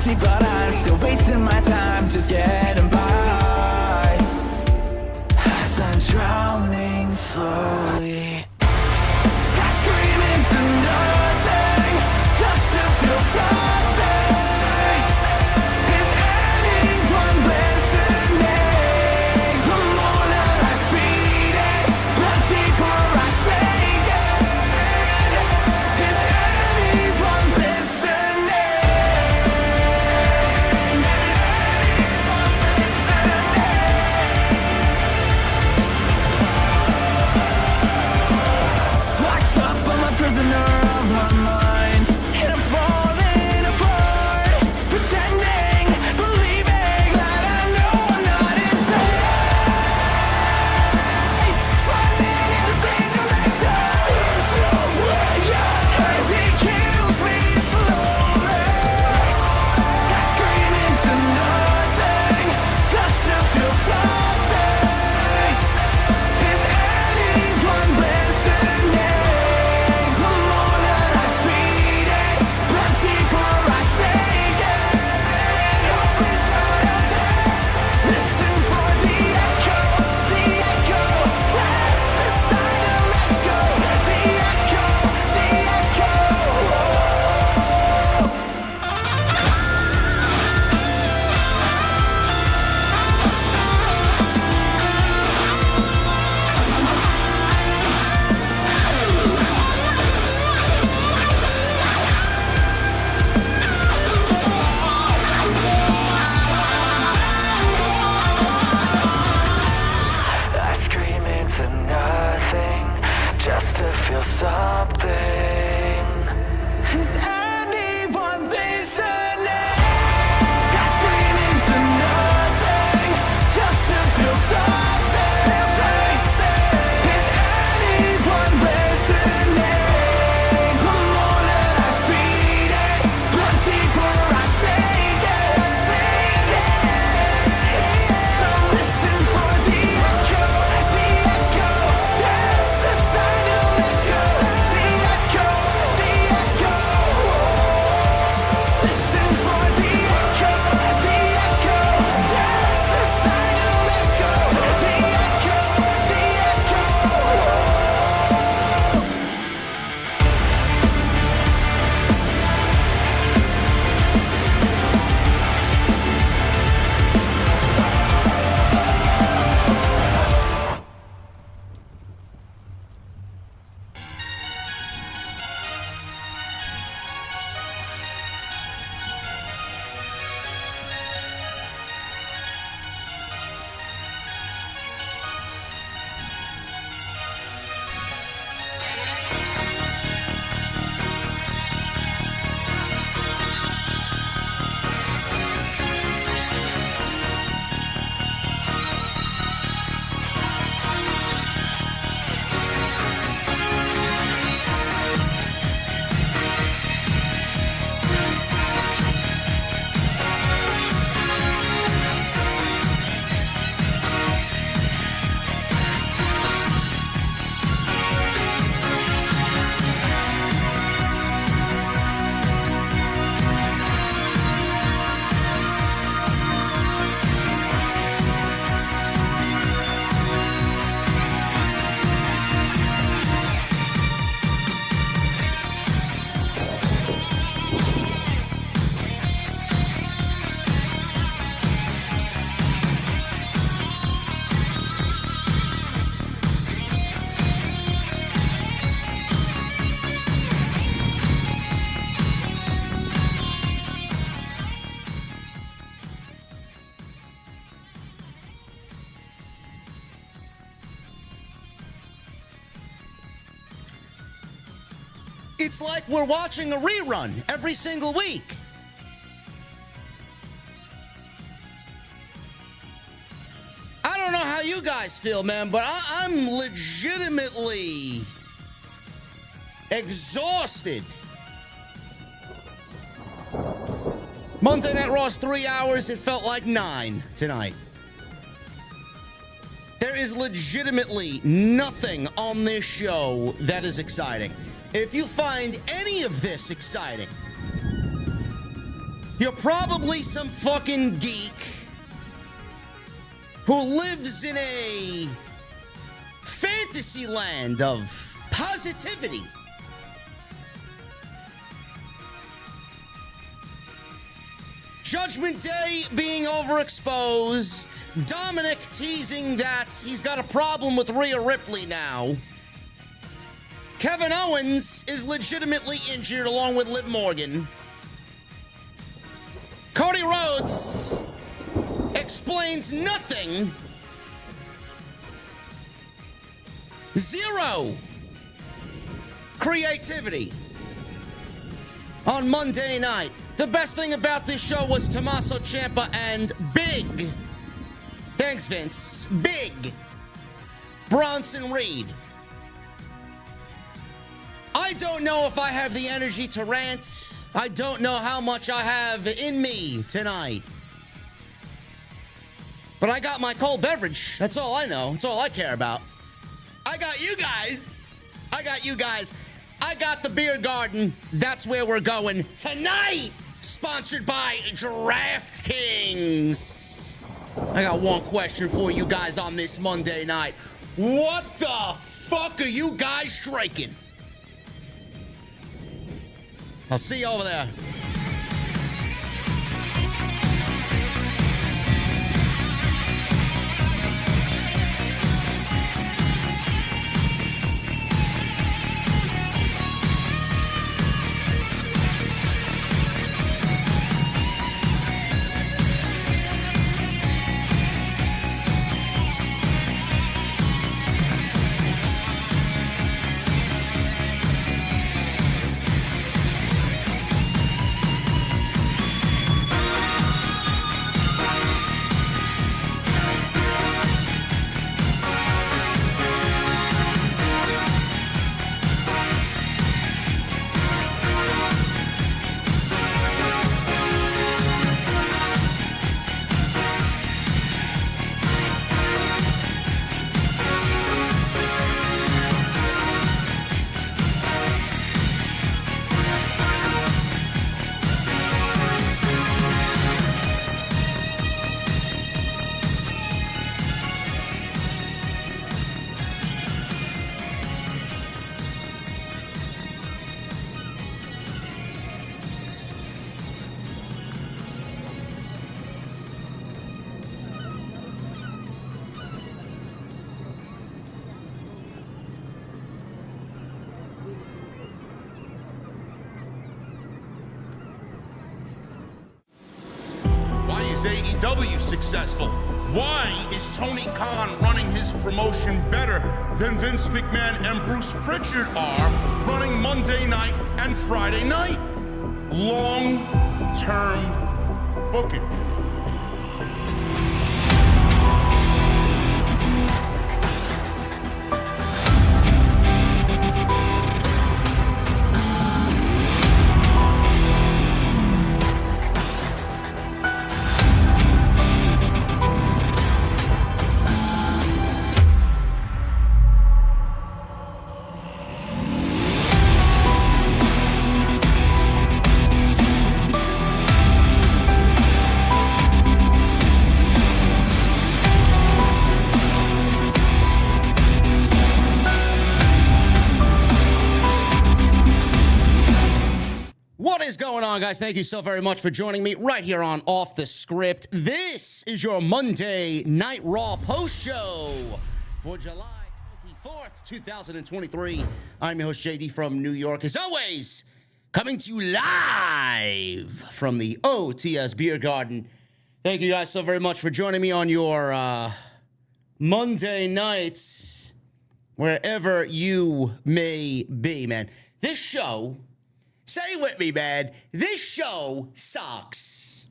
empty, but I'm still wasting my time just getting by as I'm drowning slowly. I scream into nothing just to feel something. Is anyone listening? The more that I feed it, the deeper I sink it. Is anyone listening? Locked up, I'm a prisoner of my mind, and I'm falling apart, pretending, believing that I know I'm not insane. Running into things to let go. Here's your way out, and it kills me slowly. I scream into nothing just to feel something. Is anyone listening? The more that I feed it, the deeper I sink it. Listen for the echo, that's the sign to let go. The echo, I scream into nothing just to feel something. Is anyone listening? I scream into nothing just to feel something. Is anyone listening? The more that I feed it, the deeper I sink it. So listen for the echo, that's the sign to let go. The echo, listen for the echo, that's the sign to let go. The echo, It's like we're watching a rerun every single week. I don't know how you guys feel, man, but I'm legitimately exhausted. Monday Night Raw's 3 hours. It felt like 9 tonight. There is legitimately nothing on this show that is exciting. If you find any of this exciting, You're probably some fucking geek who lives in a fantasy land of positivity. Judgment Day being overexposed. Dominik teasing that he's got a problem with Rhea Ripley now. Kevin Owens is legitimately injured along with Liv Morgan. Cody Rhodes explains nothing. Zero creativity on Monday night. The best thing about this show was Tommaso Ciampa and big, thanks Vince, big Bronson Reed. I don't know if I have the energy to rant. I don't know how much I have in me tonight. But I got my cold beverage. That's all I know. That's all I care about. I got you guys. I got you guys. I got the beer garden. That's where we're going tonight. Sponsored by DraftKings. I got one question for you guys on this Monday night. What the fuck are you guys drinking? I'll see you over there. AEW successful? Why is Tony Khan running his promotion better than Vince McMahon and Bruce Pritchard are running Monday night and Friday night? Long-term booking. Guys, thank you so very much for joining me right here on Off the Script. This is your Monday Night Raw post show for July 24th, 2023. I'm your host, JD from New York. As always, coming to you live from the OTS Beer Garden. Thank you guys so very much for joining me on your Monday nights, wherever you may be, man. This show... Say it with me, man. This show sucks.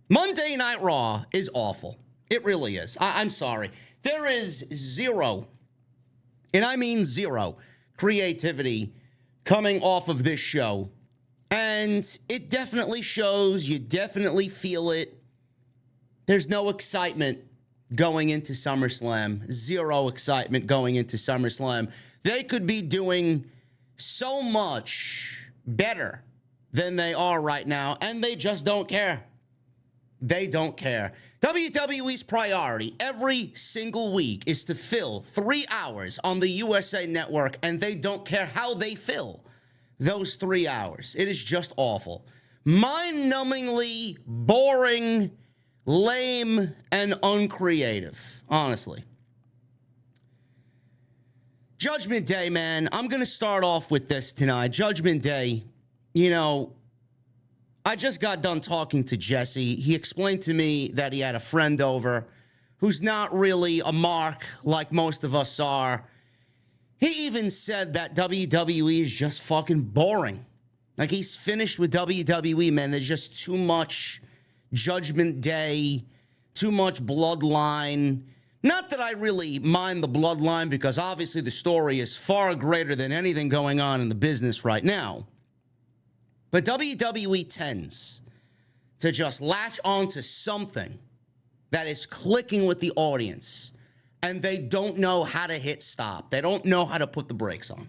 Monday Night Raw is awful. It really is. I'm sorry. There is zero, and I mean zero, creativity coming off of this show. And it definitely shows. You definitely feel it. There's no excitement going into SummerSlam. Zero excitement going into SummerSlam. They could be doing so much better than they are right now, and they just don't care. They don't care. WWE's priority every single week is to fill 3 hours on the USA Network, and they don't care how they fill those 3 hours. It is just awful. Mind-numbingly boring, lame, and uncreative, honestly. Judgment Day, man. I'm going to start off with this tonight. Judgment Day, you know, I just got done talking to Jesse. He explained to me that he had a friend over who's not really a mark like most of us are. He even said that WWE is just fucking boring. Like, he's finished with WWE, man. There's just too much Judgment Day, too much bloodline. Not that I really mind the bloodline, because obviously the story is far greater than anything going on in the business right now. But WWE tends to just latch onto something that is clicking with the audience, and they don't know how to hit stop. They don't know how to put the brakes on.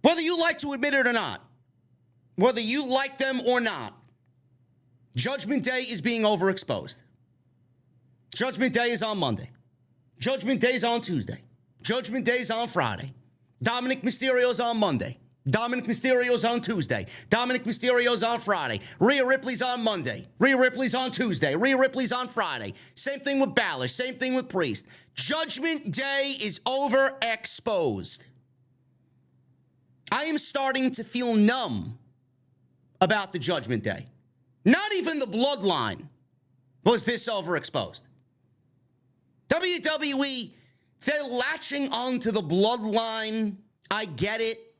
Whether you like to admit it or not, whether you like them or not, Judgment Day is being overexposed. Judgment Day is on Monday. Judgment Day is on Tuesday. Judgment Day is on Friday. Dominik Mysterio's on Monday. Dominik Mysterio's on Tuesday. Dominik Mysterio's on Friday. Rhea Ripley's on Monday. Rhea Ripley's on Tuesday. Rhea Ripley's on Friday. Same thing with Bálor. Same thing with Priest. Judgment Day is overexposed. I am starting to feel numb about the Judgment Day. Not even the bloodline was this overexposed. WWE, they're latching onto the bloodline. I get it.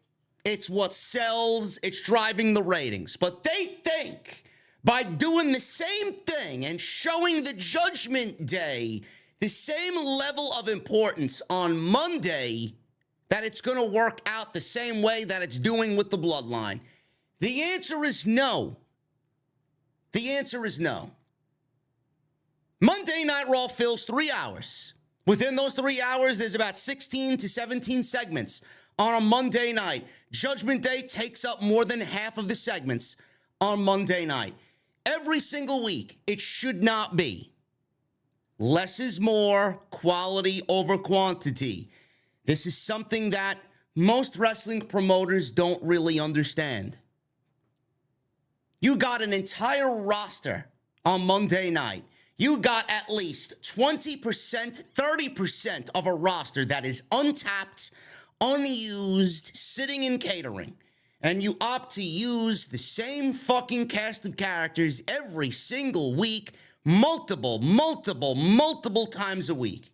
It's what sells. It's driving the ratings. But they think by doing the same thing and showing the Judgment Day the same level of importance on Monday, that it's going to work out the same way that it's doing with the bloodline. The answer is no. The answer is no. Monday Night Raw fills 3 hours. Within those 3 hours, there's about 16 to 17 segments on a Monday night. Judgment Day takes up more than half of the segments on Monday night. Every single week, it should not be. Less is more, quality over quantity. This is something that most wrestling promoters don't really understand. You got an entire roster on Monday night. You got at least 20%, 30% of a roster that is untapped, unused, sitting in catering. And you opt to use the same fucking cast of characters every single week, multiple times a week.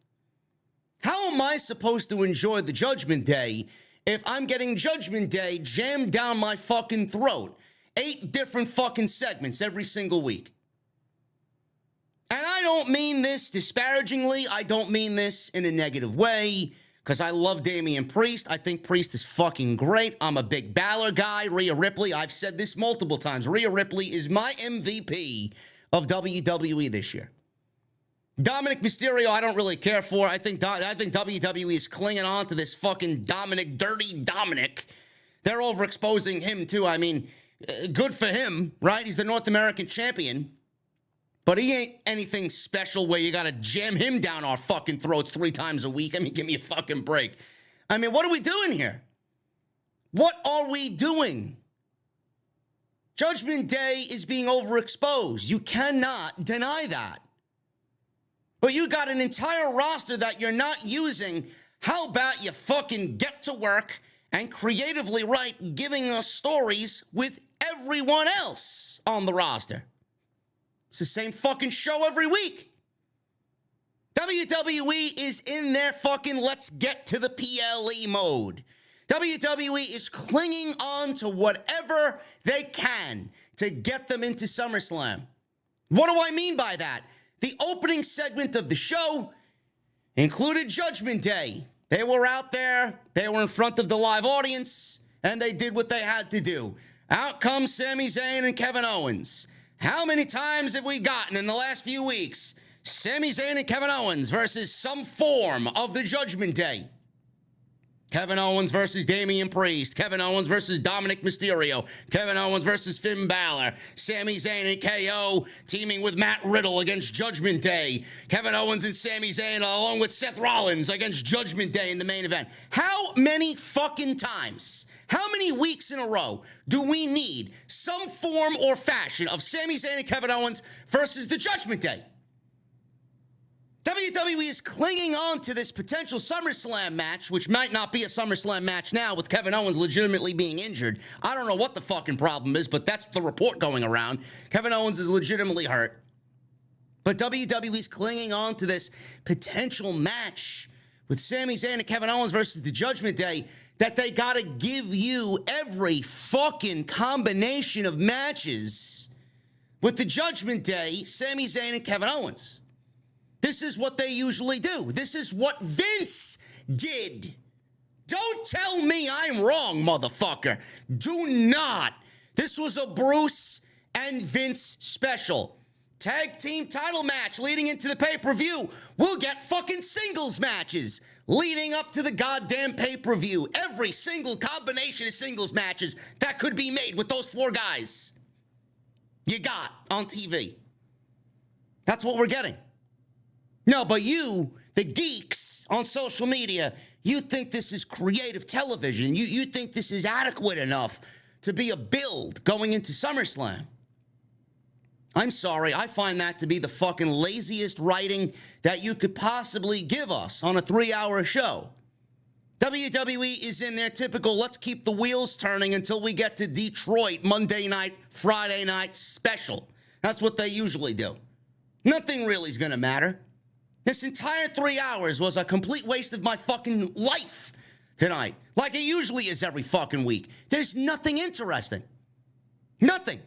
How am I supposed to enjoy the Judgment Day if I'm getting Judgment Day jammed down my fucking throat? 8 different fucking segments every single week. And I don't mean this disparagingly. I don't mean this in a negative way, because I love Damian Priest. I think Priest is fucking great. I'm a big Bálor guy. Rhea Ripley, I've said this multiple times. Rhea Ripley is my MVP of WWE this year. Dominik Mysterio, I don't really care for. I think WWE is clinging on to this fucking Dominik, dirty Dominik. They're overexposing him too. I mean, good for him, right? He's the North American champion. But he ain't anything special where you got to jam him down our fucking throats 3 times a week. I mean, give me a fucking break. I mean, what are we doing here? What are we doing? Judgment Day is being overexposed. You cannot deny that. But you got an entire roster that you're not using. How about you fucking get to work and creatively write giving us stories with everyone else on the roster? It's the same fucking show every week. WWE is in their fucking let's get to the PLE mode. WWE is clinging on to whatever they can to get them into SummerSlam. What do I mean by that? The opening segment of the show included Judgment Day. They were out there, they were in front of the live audience, and they did what they had to do. Out comes Sami Zayn and Kevin Owens. How many times have we gotten in the last few weeks Sami Zayn and Kevin Owens versus some form of the Judgment Day? Kevin Owens versus Damian Priest. Kevin Owens versus Dominik Mysterio. Kevin Owens versus Finn Bálor. Sami Zayn and KO teaming with Matt Riddle against Judgment Day. Kevin Owens and Sami Zayn along with Seth Rollins against Judgment Day in the main event. How many fucking times, how many weeks in a row do we need some form or fashion of Sami Zayn and Kevin Owens versus the Judgment Day? WWE is clinging on to this potential SummerSlam match, which might not be a SummerSlam match now with Kevin Owens legitimately being injured. I don't know what the fucking problem is, but that's the report going around. Kevin Owens is legitimately hurt. But WWE is clinging on to this potential match with Sami Zayn and Kevin Owens versus the Judgment Day that they got to give you every fucking combination of matches with the Judgment Day, Sami Zayn and Kevin Owens. This is what they usually do. This is what Vince did. Don't tell me I'm wrong, motherfucker. Do not. This was a Bruce and Vince special. Tag team title match leading into the pay-per-view. We'll get fucking singles matches leading up to the goddamn pay-per-view. Every single combination of singles matches that could be made with those four guys you got on TV. That's what we're getting. No, but you, the geeks on social media, you think this is creative television. You think this is adequate enough to be a build going into SummerSlam. I'm sorry, I find that to be the fucking laziest writing that you could possibly give us on a 3-hour show. WWE is in their typical let's keep the wheels turning until we get to Detroit Monday night, Friday night special. That's what they usually do. Nothing really is going to matter. This entire 3 hours was a complete waste of my fucking life tonight, like it usually is every fucking week. There's nothing interesting. Nothing.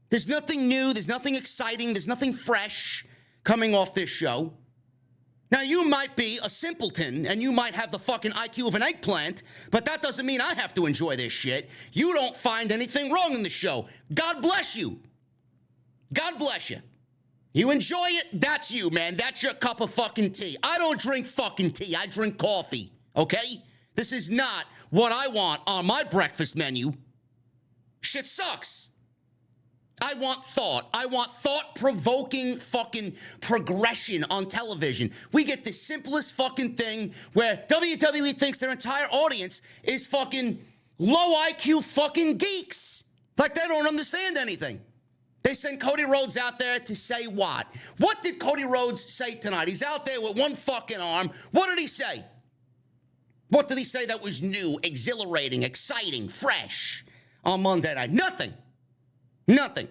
There's nothing new. There's nothing exciting. There's nothing fresh coming off this show. Now, you might be a simpleton and you might have the fucking IQ of an eggplant, but that doesn't mean I have to enjoy this shit. You don't find anything wrong in the show. God bless you. God bless you. You enjoy it, that's you, man. That's your cup of fucking tea. I don't drink fucking tea. I drink coffee, okay? This is not what I want on my breakfast menu. Shit sucks. I want thought. I want thought-provoking fucking progression on television. We get the simplest fucking thing where WWE thinks their entire audience is fucking low IQ fucking geeks. Like they don't understand anything. They send Cody Rhodes out there to say what? What did Cody Rhodes say tonight? He's out there with one fucking arm. What did he say? What did he say that was new, exhilarating, exciting, fresh on Monday night? Nothing. Nothing.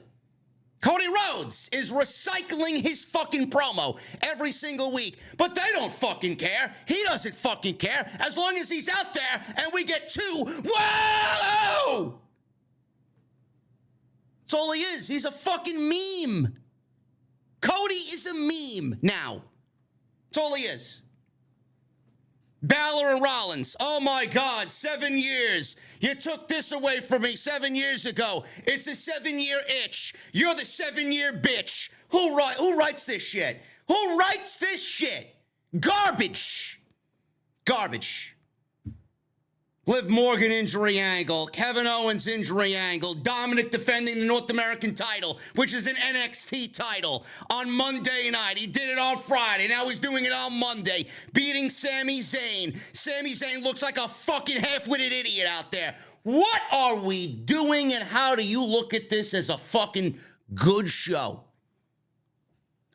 Cody Rhodes is recycling his fucking promo every single week, but they don't fucking care. He doesn't fucking care as long as he's out there and we get two. Whoa! That's all he is. He's a fucking meme. Cody is a meme now. That's all he is. Bálor and Rollins. Oh my God, 7 years. You took this away from me 7 years ago. It's a 7-year itch. You're the 7-year bitch. Who writes this shit? Who writes this shit? Garbage. Garbage. Liv Morgan injury angle, Kevin Owens injury angle, Dominik defending the North American title, which is an NXT title, on Monday night. He did it on Friday. Now he's doing it on Monday, beating Sami Zayn. Sami Zayn looks like a fucking half-witted idiot out there. What are we doing, and how do you look at this as a fucking good show?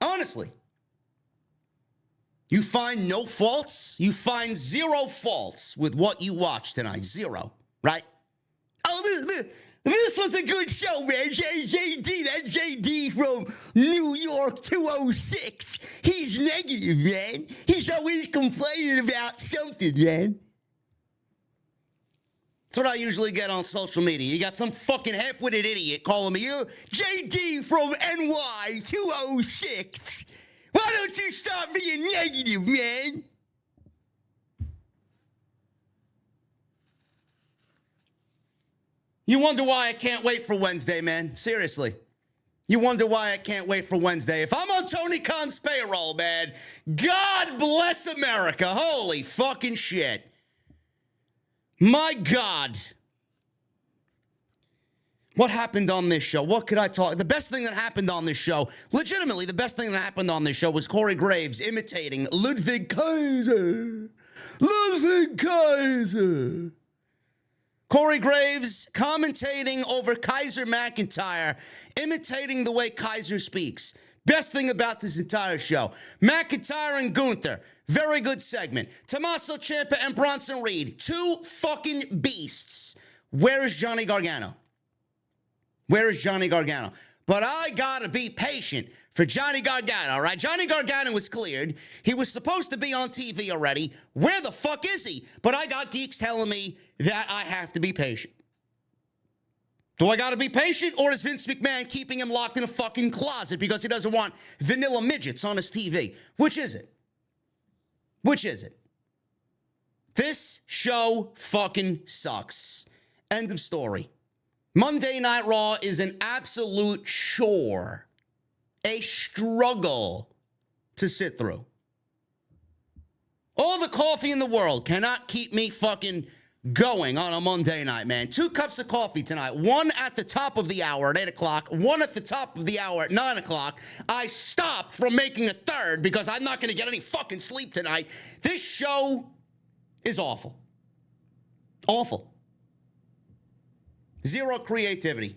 Honestly. You find no faults? You find zero faults with what you watched tonight. Zero, right? Oh, this was a good show, man. JD, that JD from New York 206. He's negative, man. He's always complaining about something, man. That's what I usually get on social media. You got some fucking half-witted idiot calling me, JD from NY 206. Why don't you stop being negative, man? You wonder why I can't wait for Wednesday, man. Seriously. You wonder why I can't wait for Wednesday. If I'm on Tony Khan's payroll, man, God bless America. Holy fucking shit. My God. What happened on this show? What could I talk? The best thing that happened on this show, legitimately, the best thing that happened on this show was Corey Graves imitating Ludwig Kaiser. Ludwig Kaiser. Corey Graves commentating over Kaiser McIntyre, imitating the way Kaiser speaks. Best thing about this entire show. McIntyre and GUNTHER. Very good segment. Tommaso Ciampa and Bronson Reed. Two fucking beasts. Where is Johnny Gargano? Where is Johnny Gargano? But I gotta be patient for Johnny Gargano, all right? Johnny Gargano was cleared. He was supposed to be on TV already. Where the fuck is he? But I got geeks telling me that I have to be patient. Do I gotta be patient, or is Vince McMahon keeping him locked in a fucking closet because he doesn't want vanilla midgets on his TV? Which is it? Which is it? This show fucking sucks. End of story. Monday Night Raw is an absolute chore. A struggle to sit through. All the coffee in the world cannot keep me fucking going on a Monday night, man. 2 cups of coffee tonight. 1 at the top of the hour at 8 o'clock. 1 at the top of the hour at 9 o'clock. I stopped from making a third because I'm not going to get any fucking sleep tonight. This show is awful. Awful. Zero creativity.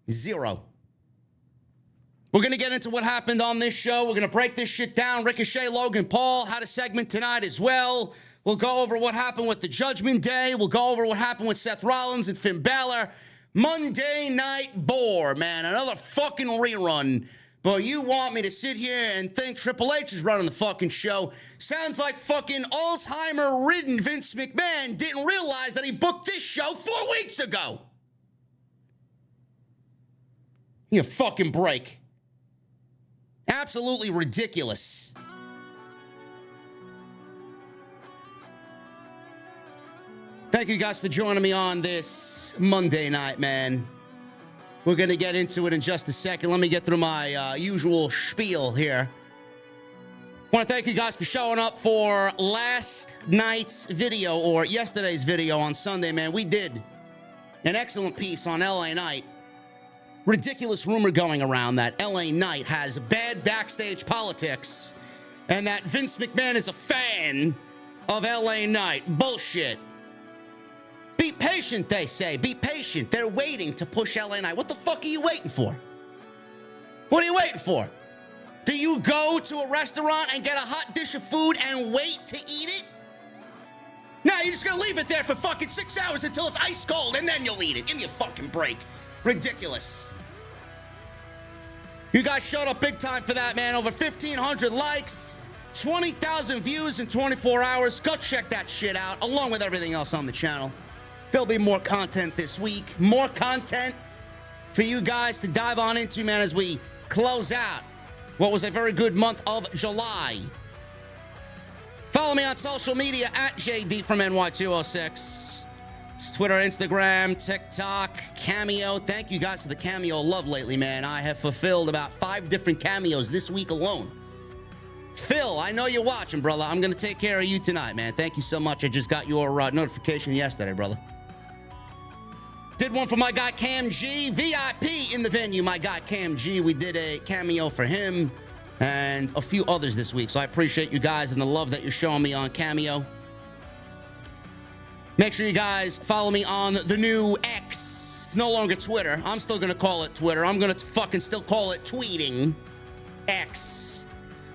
Zero. We're going to get into what happened on this show. We're going to break this shit down. Ricochet, Logan Paul had a segment tonight as well. We'll go over what happened with the Judgment Day. We'll go over what happened with Seth Rollins and Finn Bálor. Monday Night Bore, man. Another fucking rerun. But you want me to sit here and think Triple H is running the fucking show. Sounds like fucking Alzheimer-ridden Vince McMahon didn't realize that he booked this show 4 weeks ago. You fucking break. Absolutely ridiculous. Thank you guys for joining me on this Monday night, man. We're going to get into it in just a second. Let me get through my usual spiel here. I want to thank you guys for showing up for last night's video, or yesterday's video on Sunday, man. We did an excellent piece on LA Knight. Ridiculous rumor going around that LA Knight has bad backstage politics and that Vince McMahon is a fan of LA Knight. Bullshit. Be patient, they say. Be patient. They're waiting to push LA Knight. What the fuck are you waiting for? What are you waiting for? Do you go to a restaurant and get a hot dish of food and wait to eat it? No, you're just gonna leave it there for fucking 6 hours until it's ice cold and then you'll eat it. Give me a fucking break. Ridiculous. You guys showed up big time for that, man. Over 1,500 likes, 20,000 views in 24 hours. Go check that shit out, along with everything else on the channel. There'll be more content this week. More content for you guys to dive on into, man, as we close out what was a very good month of July. Follow me on social media at JDfromNY206. It's Twitter, Instagram, TikTok, Cameo. Thank you guys for the Cameo love lately, man. I have fulfilled about 5 different cameos this week alone. Phil, I know you're watching, brother. I'm going to take care of you tonight, man. Thank you so much. I just got your notification yesterday, brother. Did one for my guy Cam G. VIP in the venue, my guy Cam G. We did a cameo for him and a few others this week. So I appreciate you guys and the love that you're showing me on Cameo. Make sure you guys follow me on the new X. It's no longer Twitter. I'm still going to call it Twitter. I'm going to fucking still call it tweeting. X.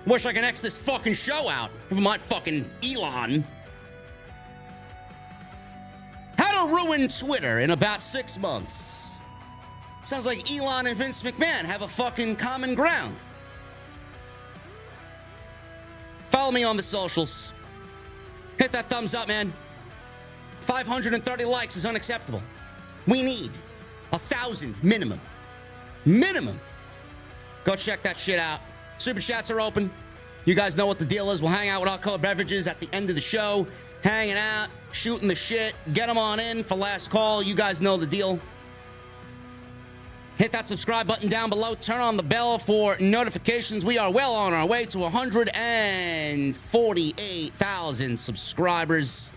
Wish I could X this fucking show out. Never mind fucking Elon. How to ruin Twitter in about 6 months. Sounds like Elon and Vince McMahon have a fucking common ground. Follow me on the socials. Hit that thumbs up, man. 530 likes is unacceptable. We need 1,000 minimum. Minimum. Go check that shit out. Super chats are open. You guys know what the deal is. We'll hang out with our cold beverages at the end of the show. Hanging out, shooting the shit. Get them on in for last call. You guys know the deal. Hit that subscribe button down below. Turn on the bell for notifications. We are well on our way to 148,000 subscribers.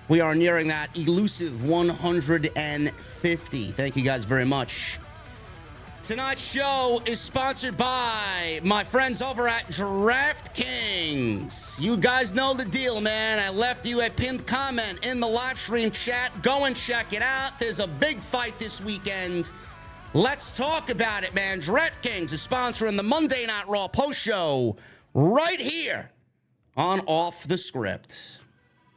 We are nearing that elusive 150. Thank you guys very much. Tonight's show is sponsored by my friends over at DraftKings. You guys know the deal, man. I left you a pinned comment in the live stream chat. Go and check it out. There's a big fight this weekend. Let's talk about it, man. DraftKings is sponsoring the Monday Night Raw post show right here on Off the Script.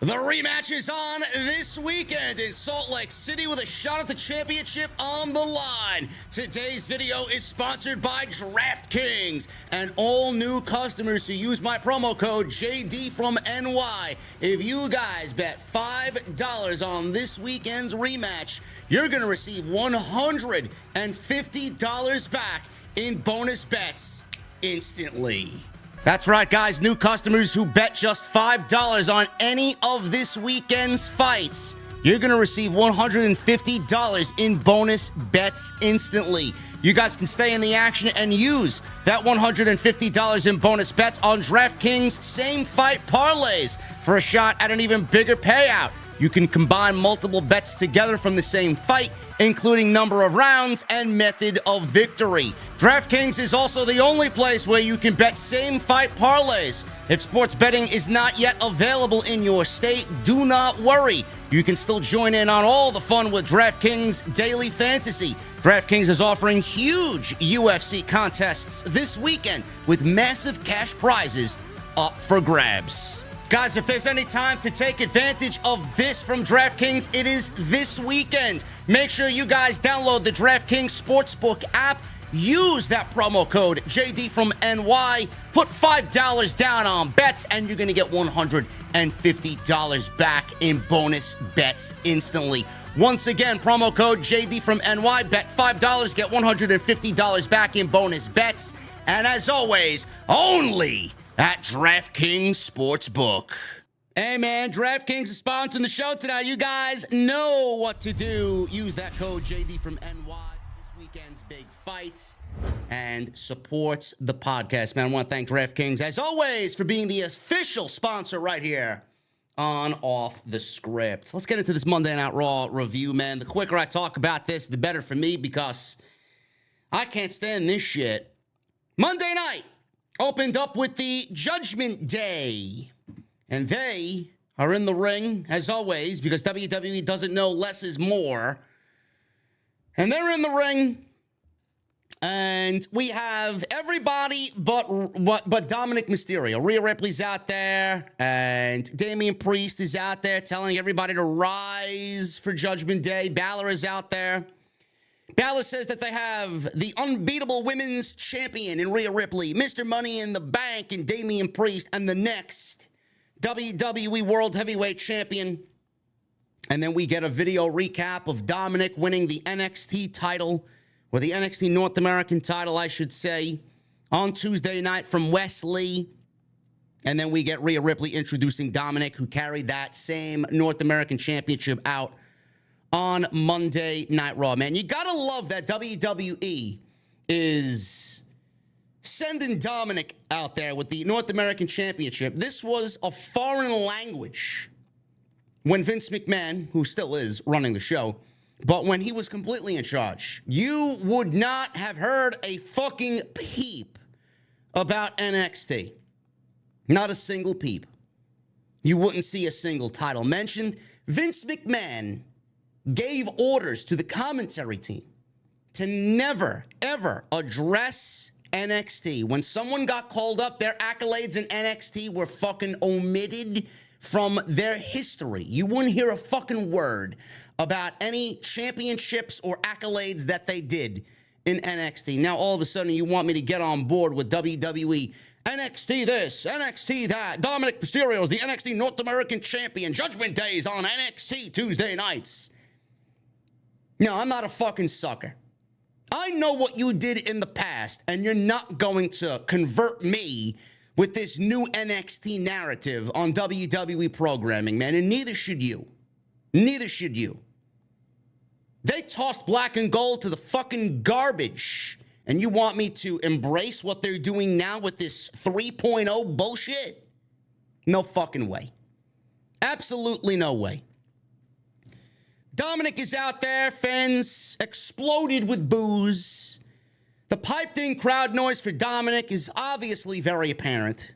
The rematch is on this weekend in Salt Lake City with a shot at the championship on the line. Today's video is sponsored by DraftKings, and all new customers who use my promo code JDfromNY. If you guys bet $5 on this weekend's rematch, you're going to receive $150 back in bonus bets instantly. That's right, guys. New customers who bet just $5 on any of this weekend's fights, you're going to receive $150 in bonus bets instantly. You guys can stay in the action and use that $150 in bonus bets on DraftKings same fight parlays for a shot at an even bigger payout. You can combine multiple bets together from the same fight, including number of rounds and method of victory. DraftKings is also the only place where you can bet same fight parlays. If sports betting is not yet available in your state, do not worry. You can still join in on all the fun with DraftKings Daily Fantasy. DraftKings is offering huge UFC contests this weekend with massive cash prizes up for grabs. Guys, if there's any time to take advantage of this from DraftKings, it is this weekend. Make sure you guys download the DraftKings Sportsbook app. Use that promo code JDfromNY. Put $5 down on bets, and you're going to get $150 back in bonus bets instantly. Once again, promo code JDfromNY. Bet $5, get $150 back in bonus bets. And as always, only at DraftKings Sportsbook. Hey, man, DraftKings is sponsoring the show tonight. You guys know what to do. Use that code JDfromNY for this weekend's big fights and supports the podcast, man. I want to thank DraftKings, as always, for being the official sponsor right here on Off the Script. Let's get into this Monday Night Raw review, man. The quicker I talk about this, the better for me, because I can't stand this shit. Monday night opened up with the Judgment Day, and they are in the ring, as always, because WWE doesn't know less is more. And they're in the ring, and we have everybody but Dominik Mysterio. Rhea Ripley's out there, and Damian Priest is out there telling everybody to rise for Judgment Day. Bálor is out there. Bálor says that they have the unbeatable women's champion in Rhea Ripley, Mr. Money in the Bank in Damian Priest, and the next WWE World Heavyweight Champion. And then we get a video recap of Dominik winning the NXT title, or the NXT North American title, I should say, on Tuesday night from Wesley. And then we get Rhea Ripley introducing Dominik, who carried that same North American championship out on Monday Night Raw, man. You gotta love that WWE is sending Dominik out there with the North American Championship. This was a foreign language when Vince McMahon, who still is running the show, but when he was completely in charge, you would not have heard a fucking peep about NXT. Not a single peep. You wouldn't see a single title mentioned. Vince McMahon gave orders to the commentary team to never, ever address NXT. When someone got called up, their accolades in NXT were fucking omitted from their history. You wouldn't hear a fucking word about any championships or accolades that they did in NXT. Now, all of a sudden, you want me to get on board with WWE. NXT this, NXT that. Dominik Mysterio is the NXT North American Champion. Judgment Days on NXT Tuesday nights. No, I'm not a fucking sucker. I know what you did in the past, and you're not going to convert me with this new NXT narrative on WWE programming, man, and neither should you. Neither should you. They tossed black and gold to the fucking garbage, and you want me to embrace what they're doing now with this 3.0 bullshit? No fucking way. Absolutely no way. Dominik is out there. Fans exploded with boos. The piped-in crowd noise for Dominik is obviously very apparent.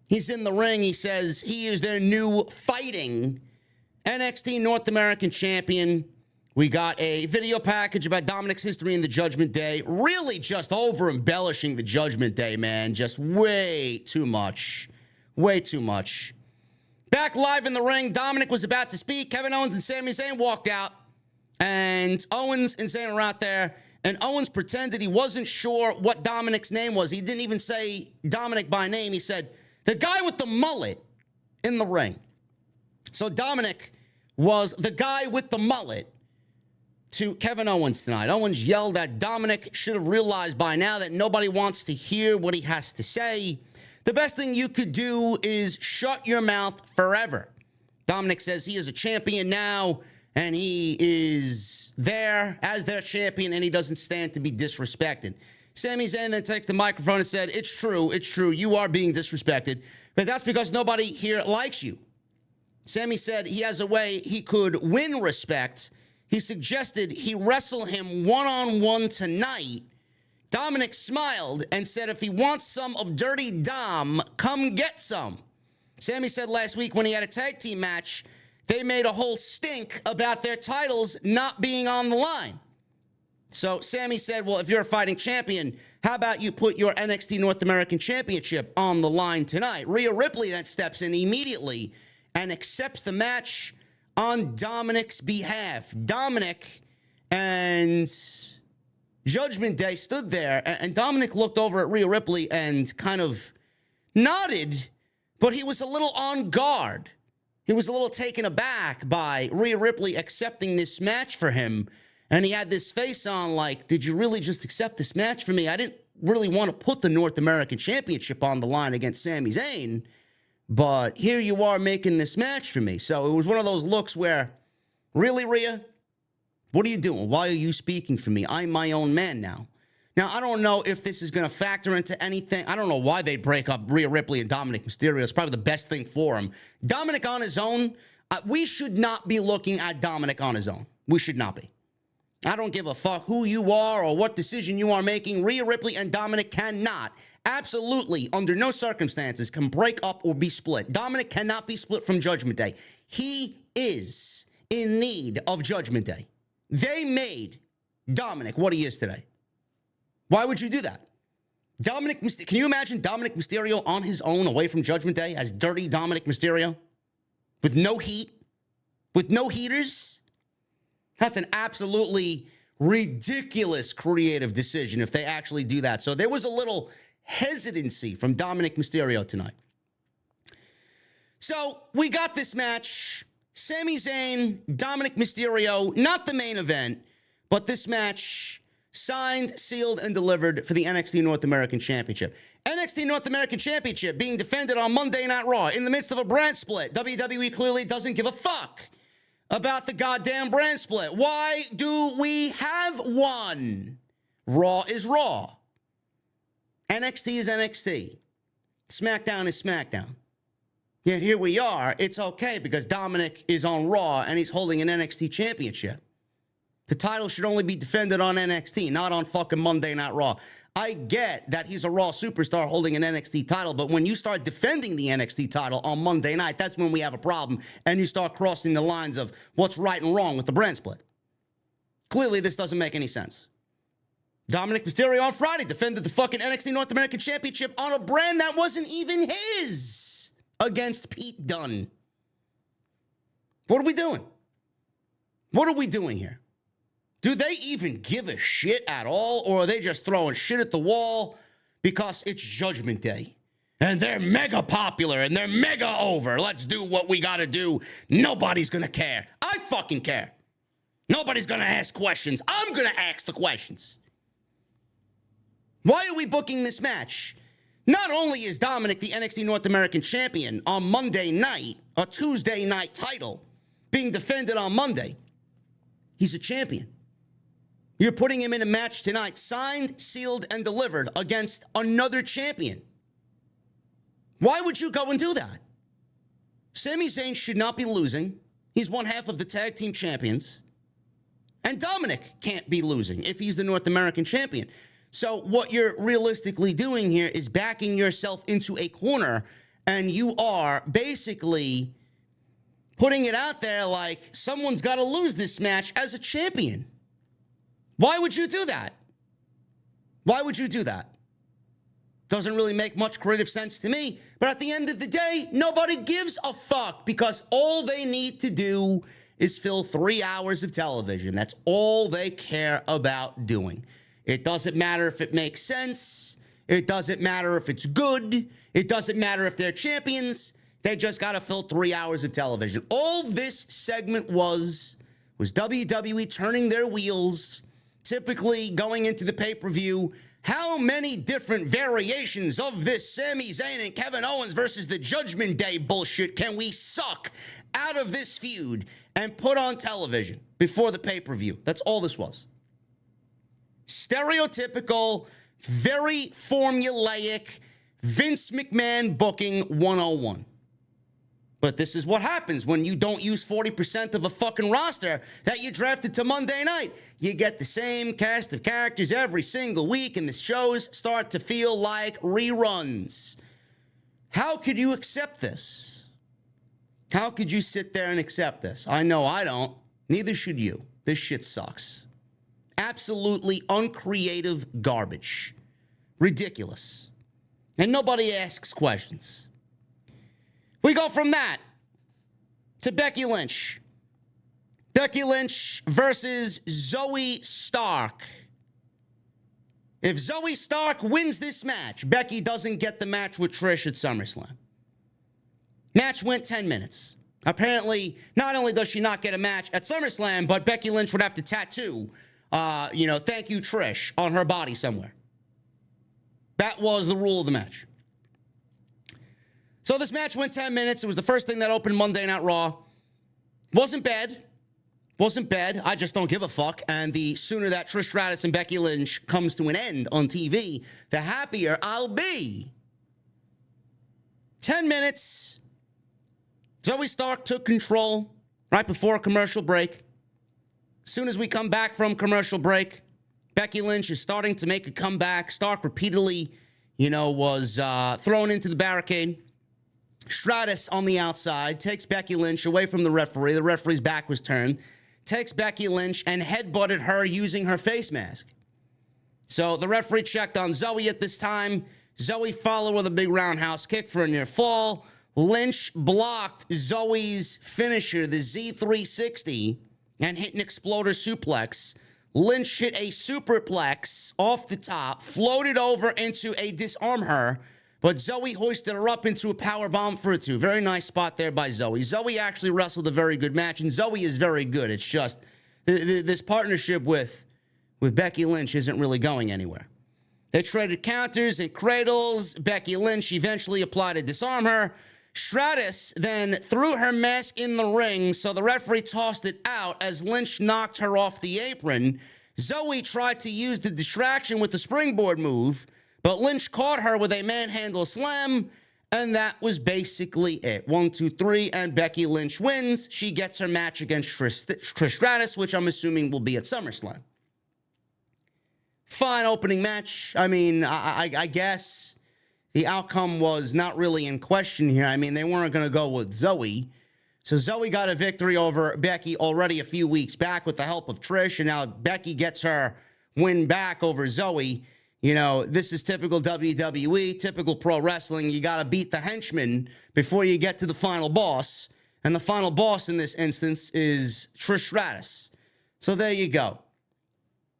He's in the ring. He says he is their new fighting NXT North American champion. We got a video package about Dominik's history in the Judgment Day. Really just over-embellishing the Judgment Day, man. Just way too much. Way too much. Back live in the ring, Dominik was about to speak. Kevin Owens and Sami Zayn walked out. And Owens and Zayn are out there. And Owens pretended he wasn't sure what Dominik's name was. He didn't even say Dominik by name. He said, the guy with the mullet in the ring. So Dominik was the guy with the mullet to Kevin Owens tonight. Owens yelled that Dominik should have realized by now that nobody wants to hear what he has to say. The best thing you could do is shut your mouth forever. Dominik says he is a champion now, and he is there as their champion, and he doesn't stand to be disrespected. Sami Zayn then takes the microphone and said, it's true, you are being disrespected, but that's because nobody here likes you. Sami said he has a way he could win respect. He suggested he wrestle him one-on-one tonight. Dominik smiled and said if he wants some of Dirty Dom, come get some. Sami said last week when he had a tag team match, they made a whole stink about their titles not being on the line. So Sami said, well, if you're a fighting champion, how about you put your NXT North American Championship on the line tonight? Rhea Ripley then steps in immediately and accepts the match on Dominik's behalf. Dominik and Judgment Day stood there, and Dominik looked over at Rhea Ripley and kind of nodded, but he was a little on guard. He was a little taken aback by Rhea Ripley accepting this match for him, and he had this face on like, did you really just accept this match for me? I didn't really want to put the North American Championship on the line against Sami Zayn, but here you are making this match for me. So it was one of those looks where, really, Rhea? What are you doing? Why are you speaking for me? I'm my own man now. Now, I don't know if this is going to factor into anything. I don't know why they break up Rhea Ripley and Dominik Mysterio. It's probably the best thing for him. Dominik on his own, we should not be looking at Dominik on his own. We should not be. I don't give a fuck who you are or what decision you are making. Rhea Ripley and Dominik cannot, absolutely, under no circumstances, can break up or be split. Dominik cannot be split from Judgment Day. He is in need of Judgment Day. They made Dominik what he is today. Why would you do that? Can you imagine Dominik Mysterio on his own away from Judgment Day as dirty Dominik Mysterio? With no heat? With no heaters? That's an absolutely ridiculous creative decision if they actually do that. So there was a little hesitancy from Dominik Mysterio tonight. So we got this match. Sami Zayn, Dominik Mysterio, not the main event, but this match signed, sealed, and delivered for the NXT North American Championship. NXT North American Championship being defended on Monday Night Raw in the midst of a brand split. WWE clearly doesn't give a fuck about the goddamn brand split. Why do we have one? Raw is Raw. NXT is NXT. SmackDown is SmackDown. Yet here we are. It's okay because Dominik is on Raw and he's holding an NXT championship. The title should only be defended on NXT, not on fucking Monday Night Raw. I get that he's a Raw superstar holding an NXT title, but when you start defending the NXT title on Monday night, that's when we have a problem, and you start crossing the lines of what's right and wrong with the brand split. Clearly, this doesn't make any sense. Dominik Mysterio on Friday defended the fucking NXT North American Championship on a brand that wasn't even his against Pete Dunne. What are we doing? What are we doing here? Do they even give a shit at all, or are they just throwing shit at the wall because it's Judgment Day? And they're mega popular, and they're mega over. Let's do what we gotta do. Nobody's gonna care. I fucking care. Nobody's gonna ask questions. I'm gonna ask the questions. Why are we booking this match? Not only is Dominik the NXT North American Champion on Monday night, a Tuesday night title being defended on Monday, he's a champion. You're putting him in a match tonight, signed, sealed, and delivered against another champion. Why would you go and do that? Sami Zayn should not be losing. He's one half of the tag team champions. And Dominik can't be losing if he's the North American champion. So what you're realistically doing here is backing yourself into a corner, and you are basically putting it out there like someone's got to lose this match as a champion. Why would you do that? Why would you do that? Doesn't really make much creative sense to me. But at the end of the day, nobody gives a fuck because all they need to do is fill 3 hours of television. That's all they care about doing. It doesn't matter if it makes sense. It doesn't matter if it's good. It doesn't matter if they're champions. They just got to fill 3 hours of television. All this segment was WWE turning their wheels, typically going into the pay-per-view. How many different variations of this Sami Zayn and Kevin Owens versus the Judgment Day bullshit can we suck out of this feud and put on television before the pay-per-view? That's all this was. Stereotypical, very formulaic Vince McMahon booking 101. But this is what happens when you don't use 40% of a fucking roster that you drafted to Monday night. You get the same cast of characters every single week, and the shows start to feel like reruns. How could you accept this? How could you sit there and accept this? I know I don't. Neither should you. This shit sucks. Absolutely uncreative garbage. Ridiculous. And nobody asks questions. We go from that to Becky Lynch. Becky Lynch versus Zoe Stark. If Zoe Stark wins this match, Becky doesn't get the match with Trish at SummerSlam. Match went 10 minutes. Apparently, not only does she not get a match at SummerSlam, but Becky Lynch would have to tattoo, thank you, Trish, on her body somewhere. That was the rule of the match. So this match went 10 minutes. It was the first thing that opened Monday Night Raw. Wasn't bad. Wasn't bad. I just don't give a fuck. And the sooner that Trish Stratus and Becky Lynch comes to an end on TV, the happier I'll be. 10 minutes. Zoe Stark took control right before a commercial break. As soon as we come back from commercial break, Becky Lynch is starting to make a comeback. Stark repeatedly, was thrown into the barricade. Stratus on the outside takes Becky Lynch away from the referee. The referee's back was turned. Takes Becky Lynch and headbutted her using her face mask. So the referee checked on Zoe at this time. Zoe followed with a big roundhouse kick for a near fall. Lynch blocked Zoe's finisher, the Z360, and hit an exploder suplex. Lynch hit a superplex off the top, floated over into a disarm her, but Zoe hoisted her up into a power bomb for a 2. Very nice spot there by Zoe. Zoe actually wrestled a very good match, and Zoe is very good. It's just this partnership with Becky Lynch isn't really going anywhere. They traded counters and cradles. Becky Lynch eventually applied to disarm her. Stratus then threw her mask in the ring, so the referee tossed it out as Lynch knocked her off the apron. Zoe tried to use the distraction with the springboard move, but Lynch caught her with a manhandle slam, and that was basically it. 1, 2, 3, and Becky Lynch wins. She gets her match against Trish Stratus, which I'm assuming will be at SummerSlam. Fine opening match. I mean, I guess the outcome was not really in question here. I mean, they weren't going to go with Zoe. So Zoe got a victory over Becky already a few weeks back with the help of Trish, and now Becky gets her win back over Zoe. This is typical WWE, typical pro wrestling. You got to beat the henchman before you get to the final boss. And the final boss in this instance is Trish Stratus. So there you go.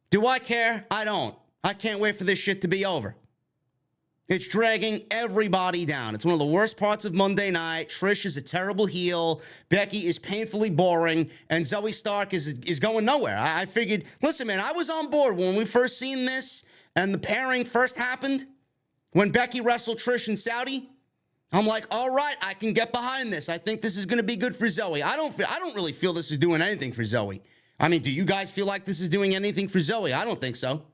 Do I care? I don't. I can't wait for this shit to be over. It's dragging everybody down. It's one of the worst parts of Monday night. Trish is a terrible heel. Becky is painfully boring. And Zoe Stark is going nowhere. I figured, listen, man, I was on board when we first seen this and the pairing first happened. When Becky wrestled Trish in Saudi, I'm like, all right, I can get behind this. I think this is going to be good for Zoe. I don't really feel this is doing anything for Zoe. I mean, do you guys feel like this is doing anything for Zoe? I don't think so.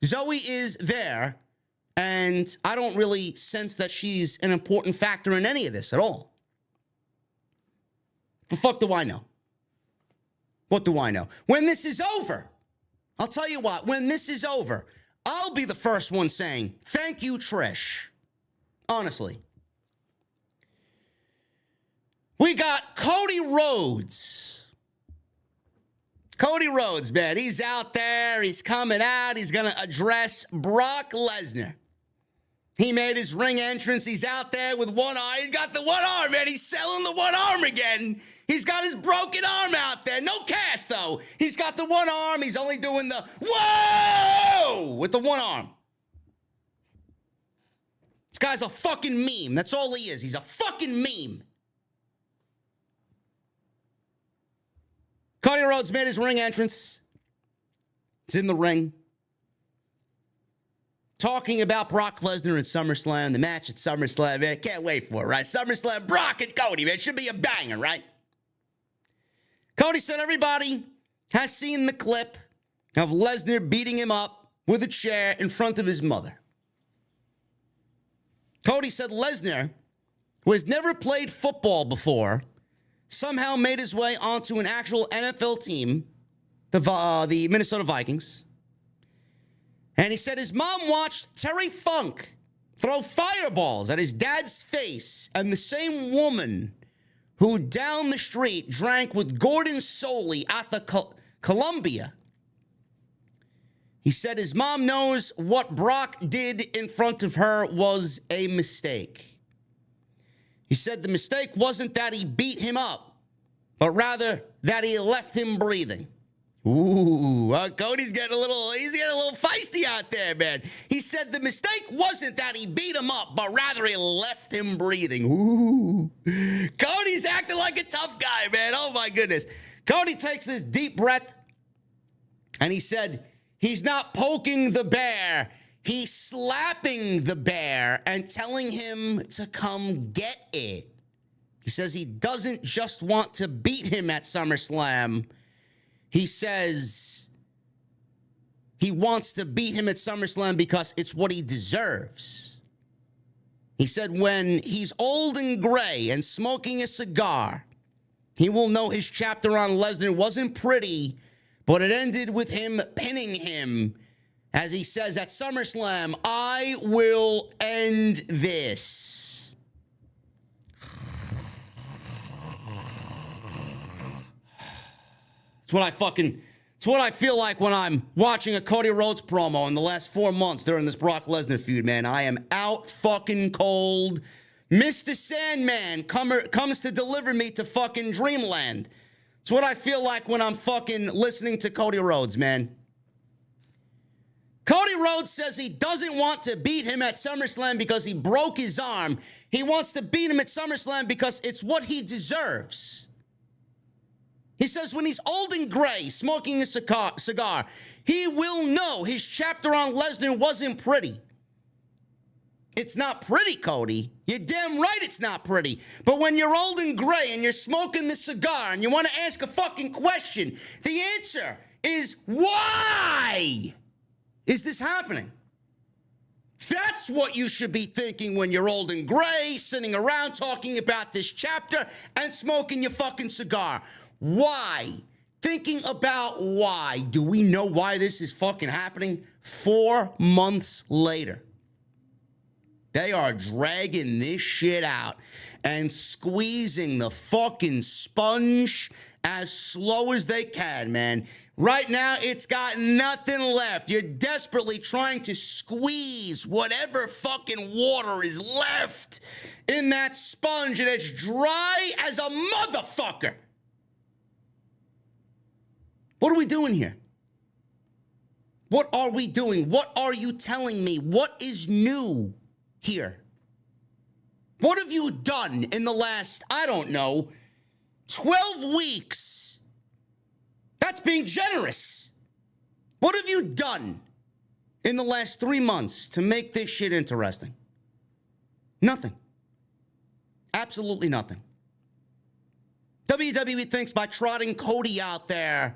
Zoe is there, and I don't really sense that she's an important factor in any of this at all. The fuck do I know? What do I know? When this is over, I'll tell you what, when this is over, I'll be the first one saying, thank you, Trish. Honestly. We got Cody Rhodes. Cody Rhodes, man. He's out there. He's coming out. He's going to address Brock Lesnar. He made his ring entrance. He's out there with one arm. He's got the one arm, man. He's selling the one arm again. He's got his broken arm out there. No cast, though. He's got the one arm. He's only doing the whoa with the one arm. This guy's a fucking meme. That's all he is. He's a fucking meme. Cody Rhodes made his ring entrance. It's in the ring. Talking about Brock Lesnar and SummerSlam, the match at SummerSlam, man. I can't wait for it, right? SummerSlam, Brock and Cody, man. It should be a banger, right? Cody said everybody has seen the clip of Lesnar beating him up with a chair in front of his mother. Cody said Lesnar, who has never played football before, somehow made his way onto an actual NFL team, the Minnesota Vikings. And he said his mom watched Terry Funk throw fireballs at his dad's face, and the same woman who down the street drank with Gordon Soley at the Columbia. He said his mom knows what Brock did in front of her was a mistake. He said the mistake wasn't that he beat him up, but rather that he left him breathing. Ooh, Cody's getting a little feisty out there, man. He said the mistake wasn't that he beat him up, but rather he left him breathing. Ooh. Cody's acting like a tough guy, man. Oh, my goodness. Cody takes this deep breath, and he said he's not poking the bear. He's slapping the bear and telling him to come get it. He says he doesn't just want to beat him at SummerSlam. He says he wants to beat him at SummerSlam because it's what he deserves. He said when he's old and gray and smoking a cigar, he will know his chapter on Lesnar wasn't pretty, but it ended with him pinning him. As he says at SummerSlam, I will end this. It's what I feel like when I'm watching a Cody Rhodes promo in the last 4 months during this Brock Lesnar feud, man. I am out fucking cold. Mr. Sandman comes to deliver me to fucking dreamland. It's what I feel like when I'm fucking listening to Cody Rhodes, man. Cody Rhodes says he doesn't want to beat him at SummerSlam because he broke his arm. He wants to beat him at SummerSlam because it's what he deserves. He says when he's old and gray, smoking a cigar, he will know his chapter on Lesnar wasn't pretty. It's not pretty, Cody. You're damn right it's not pretty. But when you're old and gray and you're smoking the cigar and you want to ask a fucking question, the answer is why is this happening? That's what you should be thinking when you're old and gray, sitting around talking about this chapter and smoking your fucking cigar. Why? Thinking about why. Do we know why this is fucking happening? 4 months later. They are dragging this shit out and squeezing the fucking sponge as slow as they can, man. Right now, it's got nothing left. You're desperately trying to squeeze whatever fucking water is left in that sponge, and it's dry as a motherfucker. What are we doing here? What are we doing? What are you telling me? What is new here? What have you done in the last, 12 weeks? That's being generous. What have you done in the last 3 months to make this shit interesting? Nothing. Absolutely nothing. WWE thinks by trotting Cody out there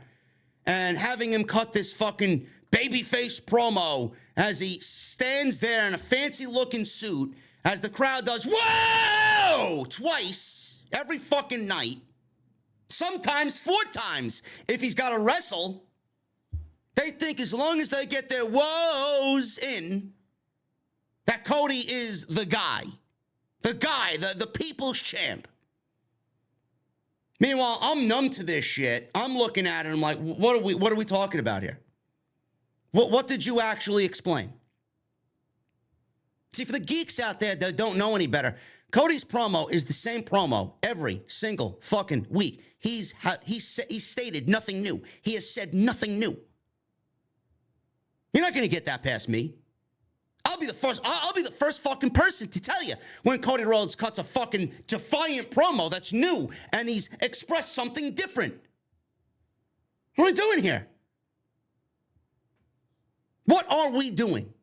and having him cut this fucking babyface promo as he stands there in a fancy-looking suit as the crowd does, whoa, twice, every fucking night. sometimes 4 times if he's got to wrestle. They think as long as they get their woes in, that Cody is the guy, the people's champ. Meanwhile, I'm numb to this shit. I'm looking at it and I'm like, what are we talking about here? What did you actually explain? See, for the geeks out there that don't know any better, Cody's promo is the same promo every single fucking week. He's stated nothing new. He has said nothing new. You're not going to get that past me. I'll be the first fucking person to tell you when Cody Rhodes cuts a fucking defiant promo that's new and he's expressed something different. What are we doing here? What are we doing?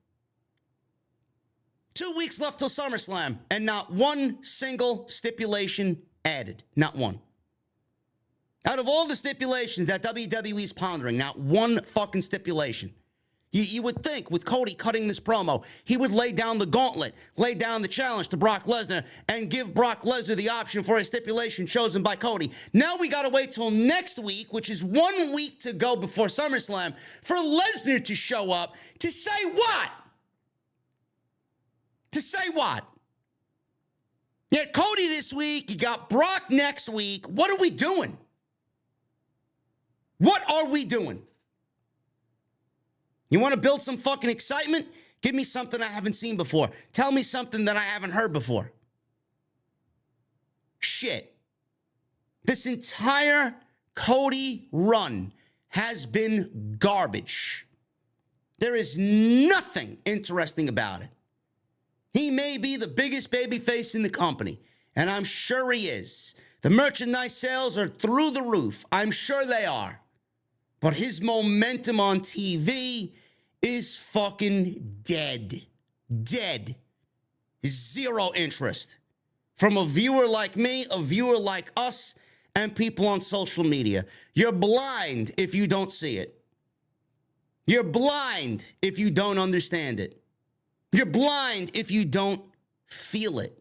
2 weeks left till SummerSlam and not one single stipulation added. Not one. Out of all the stipulations that WWE is pondering, not one fucking stipulation. You would think with Cody cutting this promo, he would lay down the gauntlet, lay down the challenge to Brock Lesnar, and give Brock Lesnar the option for a stipulation chosen by Cody. Now we got to wait till next week, which is 1 week to go before SummerSlam, for Lesnar to show up to say what? To say what? You got Cody this week, you got Brock next week. What are we doing? What are we doing? You want to build some fucking excitement? Give me something I haven't seen before. Tell me something that I haven't heard before. Shit. This entire Cody run has been garbage. There is nothing interesting about it. He may be the biggest babyface in the company, and I'm sure he is. The merchandise sales are through the roof. I'm sure they are. But his momentum on TV is fucking dead. Dead. Zero interest. From a viewer like me, a viewer like us, and people on social media. You're blind if you don't see it. You're blind if you don't understand it. You're blind if you don't feel it.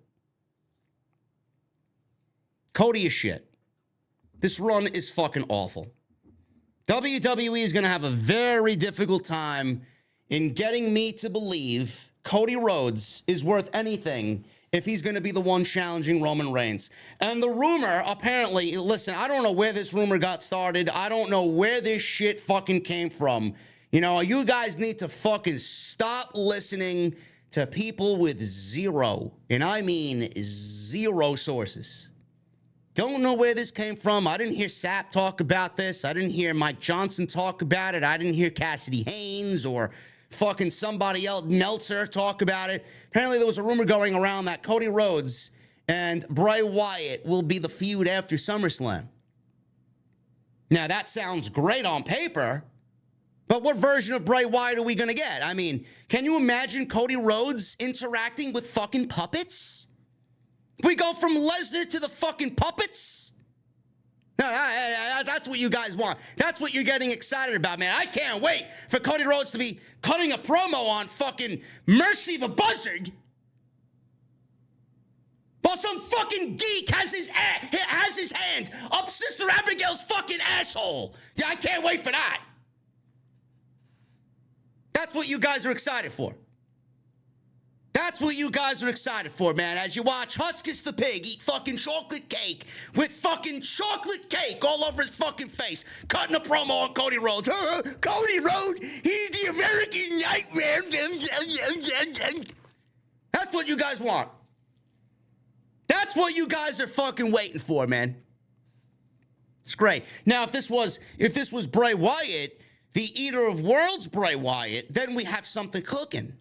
Cody is shit. This run is fucking awful. WWE is going to have a very difficult time in getting me to believe Cody Rhodes is worth anything if he's going to be the one challenging Roman Reigns. And the rumor, apparently, listen, I don't know where this rumor got started. I don't know where this shit fucking came from. You know, you guys need to fucking stop listening to people with zero, and I mean zero sources. Don't know where this came from. I didn't hear Sap talk about this. I didn't hear Mike Johnson talk about it. I didn't hear Cassidy Haynes or fucking somebody else, Meltzer, talk about it. Apparently, there was a rumor going around that Cody Rhodes and Bray Wyatt will be the feud after SummerSlam. Now, that sounds great on paper, but what version of Bray Wyatt are we going to get? I mean, can you imagine Cody Rhodes interacting with fucking puppets? We go from Lesnar to the fucking puppets? That's what you guys want. That's what you're getting excited about, man. I can't wait for Cody Rhodes to be cutting a promo on fucking Mercy the Buzzard while some fucking geek has his hand up Sister Abigail's fucking asshole. Yeah, I can't wait for that. That's what you guys are excited for. That's what you guys are excited for, man. As you watch Huskus the Pig eat fucking chocolate cake with fucking chocolate cake all over his fucking face, cutting a promo on Cody Rhodes. Cody Rhodes, he's the American Nightmare. That's what you guys want. That's what you guys are fucking waiting for, man. It's great. Now, if this was Bray Wyatt, the Eater of Worlds Bray Wyatt, then we have something cooking.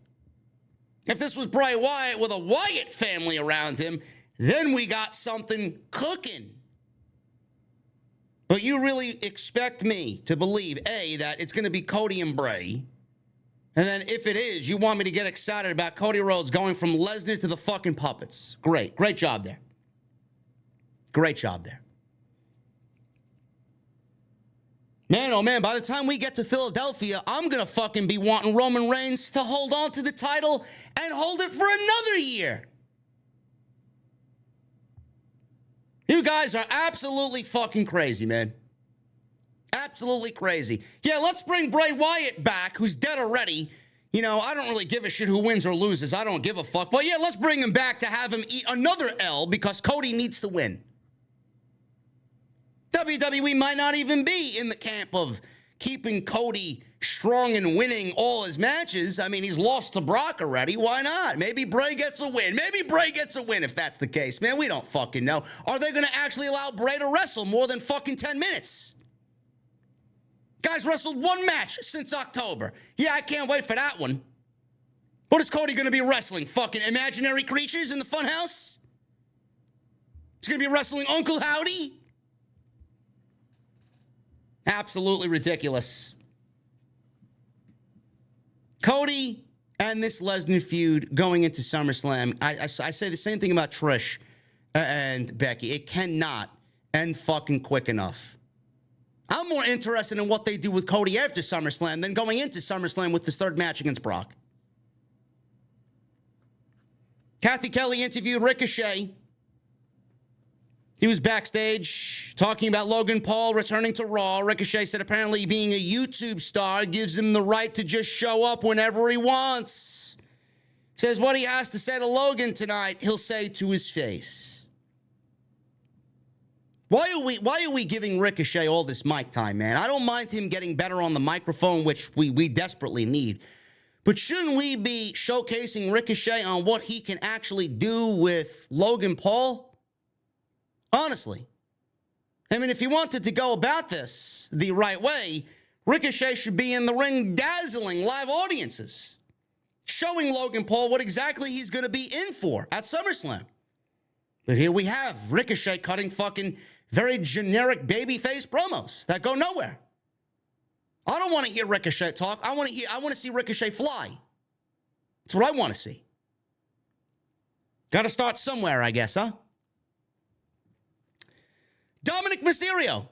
If this was Bray Wyatt with a Wyatt family around him, then we got something cooking. But you really expect me to believe, A, that it's going to be Cody and Bray. And then if it is, you want me to get excited about Cody Rhodes going from Lesnar to the fucking puppets. Great. Great job there. Great job there. Man, oh man, by the time we get to Philadelphia, I'm going to fucking be wanting Roman Reigns to hold on to the title and hold it for another year. You guys are absolutely fucking crazy, man. Absolutely crazy. Yeah, let's bring Bray Wyatt back, who's dead already. You know, I don't really give a shit who wins or loses. I don't give a fuck. But yeah, let's bring him back to have him eat another L because Cody needs to win. WWE might not even be in the camp of keeping Cody strong and winning all his matches. I mean, he's lost to Brock already. Why not? Maybe Bray gets a win. Maybe Bray gets a win if that's the case, man. We don't fucking know. Are they going to actually allow Bray to wrestle more than fucking 10 minutes? Guy's wrestled one match since October. Yeah, I can't wait for that one. What is Cody going to be wrestling? Fucking imaginary creatures in the funhouse? He's going to be wrestling Uncle Howdy? Absolutely ridiculous. Cody and this Lesnar feud going into SummerSlam, I say the same thing about Trish and Becky. It cannot end fucking quick enough. I'm more interested in what they do with Cody after SummerSlam than going into SummerSlam with this third match against Brock. Kathy Kelly interviewed Ricochet. He was backstage talking about Logan Paul returning to Raw. Ricochet said apparently being a YouTube star gives him the right to just show up whenever he wants. Says what he has to say to Logan tonight, he'll say to his face. Why are we giving Ricochet all this mic time, man? I don't mind him getting better on the microphone, which we desperately need. But shouldn't we be showcasing Ricochet on what he can actually do with Logan Paul? Honestly. I mean, if you wanted to go about this the right way, Ricochet should be in the ring dazzling live audiences, showing Logan Paul what exactly he's going to be in for at SummerSlam. But here we have Ricochet cutting fucking very generic babyface promos that go nowhere. I don't want to hear Ricochet talk. I want to see Ricochet fly. That's what I want to see. Got to start somewhere, I guess, huh? Dominik Mysterio.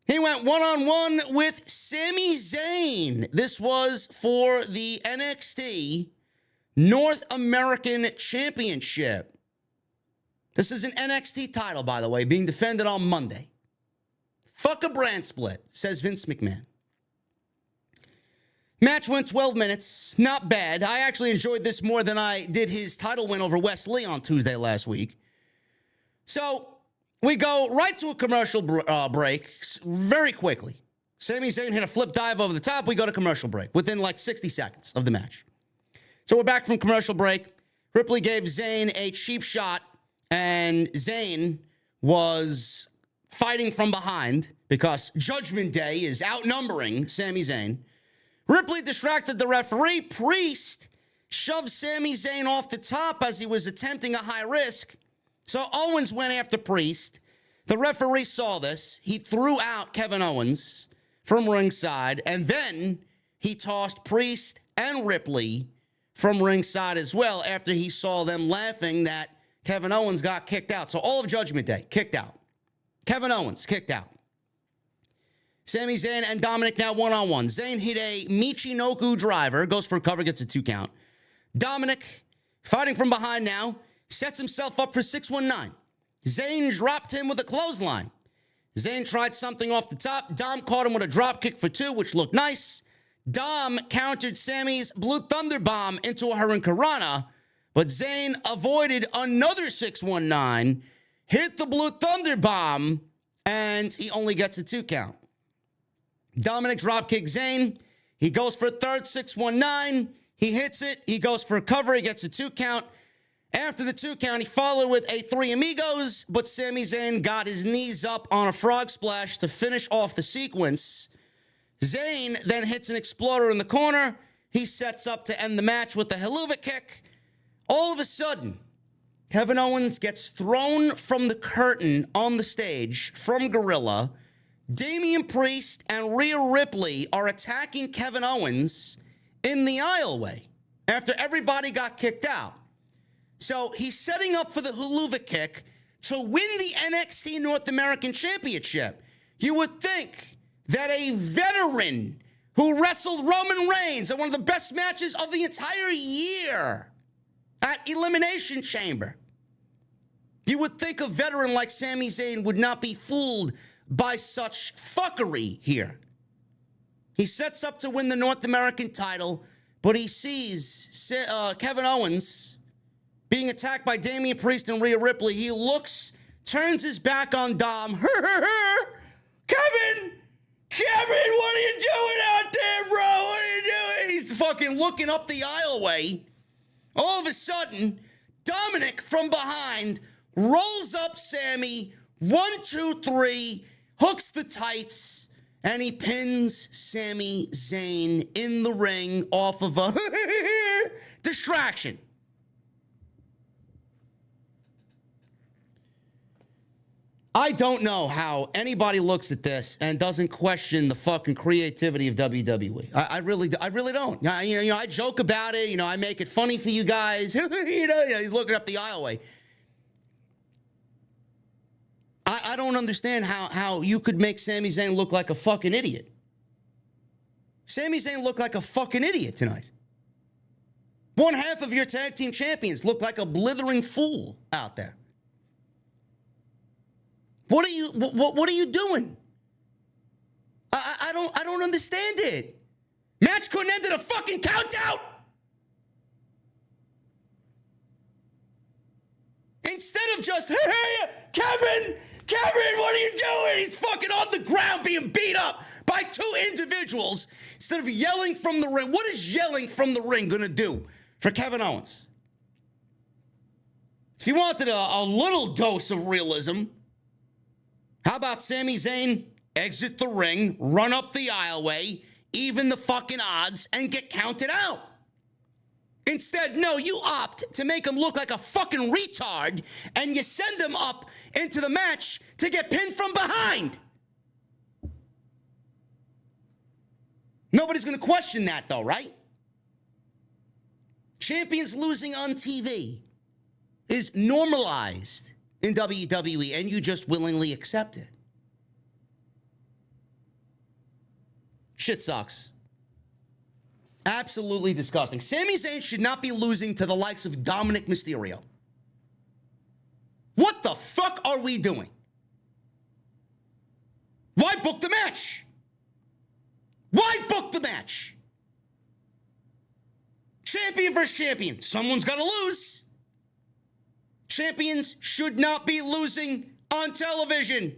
He went one-on-one with Sami Zayn. This was for the NXT North American Championship. This is an NXT title, by the way, being defended on Monday. Fuck a brand split, says Vince McMahon. Match went 12 minutes. Not bad. I actually enjoyed this more than I did his title win over Wes Lee on Tuesday last week. So we go right to a commercial break very quickly. Sami Zayn hit a flip dive over the top. We go to commercial break within like 60 seconds of the match. So we're back from commercial break. Ripley gave Zayn a cheap shot, and Zayn was fighting from behind because Judgment Day is outnumbering Sami Zayn. Ripley distracted the referee. Priest shoved Sami Zayn off the top as he was attempting a high risk. So Owens went after Priest. The referee saw this. He threw out Kevin Owens from ringside, and then he tossed Priest and Ripley from ringside as well after he saw them laughing that Kevin Owens got kicked out. So all of Judgment Day kicked out. Kevin Owens kicked out. Sami Zayn and Dominik now one-on-one. Zayn hit a Michinoku driver, goes for a cover, gets a 2 count. Dominik, fighting from behind now, sets himself up for 619. Zayn dropped him with a clothesline. Zayn tried something off the top. Dom caught him with a drop kick for 2, which looked nice. Dom countered Sami's Blue Thunder Bomb into a Hurricanrana, but Zayn avoided another 619, hit the Blue Thunder Bomb, and he only gets a 2 count. Dominik dropkick Zayn. He goes for a third 619. He hits it. He goes for a cover. He gets a 2 count. After the 2 count, he followed with a 3 amigos, but Sami Zayn got his knees up on a frog splash to finish off the sequence. Zayn then hits an exploder in the corner. He sets up to end the match with a haluva kick. All of a sudden, Kevin Owens gets thrown from the curtain on the stage from Gorilla. Damian Priest and Rhea Ripley are attacking Kevin Owens in the aisleway after everybody got kicked out. So he's setting up for the haluva kick to win the NXT North American Championship. You would think that a veteran who wrestled Roman Reigns in one of the best matches of the entire year at Elimination Chamber, You would think a veteran like Sami Zayn would not be fooled by such fuckery here. He sets up to win the North American title, but he sees Kevin Owens being attacked by Damian Priest and Rhea Ripley. He looks, turns his back on Dom. Kevin, what are you doing out there, bro? What are you doing? He's fucking looking up the aisleway. All of a sudden, Dominik from behind rolls up Sami. 1, 2, 3, hooks the tights, and he pins Sami Zayn in the ring off of a distraction. I don't know how anybody looks at this and doesn't question the fucking creativity of WWE. I really don't. I joke about it. I make it funny for you guys. He's looking up the aisleway. I don't understand how you could make Sami Zayn look like a fucking idiot. Sami Zayn looked like a fucking idiot tonight. One half of your tag team champions look like a blithering fool out there. What are you doing? I don't understand it. Match couldn't end in a fucking count out. Instead of just, hey, Kevin, what are you doing? He's fucking on the ground being beat up by 2 individuals. Instead of yelling from the ring, what is yelling from the ring gonna do for Kevin Owens? If you wanted a little dose of realism, how about Sami Zayn exit the ring, run up the aisleway, even the fucking odds, and get counted out? Instead, no, you opt to make him look like a fucking retard, and you send him up into the match to get pinned from behind. Nobody's going to question that, though, right? Champions losing on TV is normalized in WWE, and you just willingly accept it. Shit sucks. Absolutely disgusting. Sami Zayn should not be losing to the likes of Dominik Mysterio. What the fuck are we doing? Why book the match? Why book the match? Champion versus champion. Someone's got to lose. Champions should not be losing on television.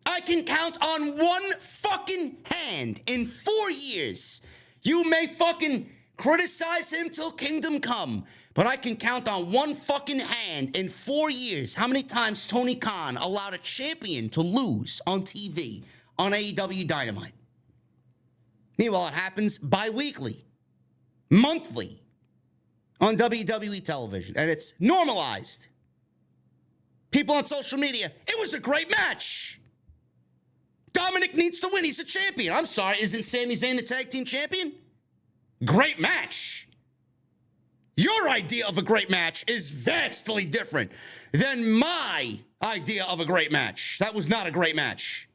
I can count on one fucking hand in 4 years. You may fucking criticize him till kingdom come, but I can count on one fucking hand in 4 years how many times Tony Khan allowed a champion to lose on TV on AEW Dynamite. Meanwhile, it happens bi-weekly, monthly on WWE television, and it's normalized. People on social media, it was a great match. Dominik needs to win. He's a champion. I'm sorry, isn't Sami Zayn the tag team champion? Great match. Your idea of a great match is vastly different than my idea of a great match. That was not a great match.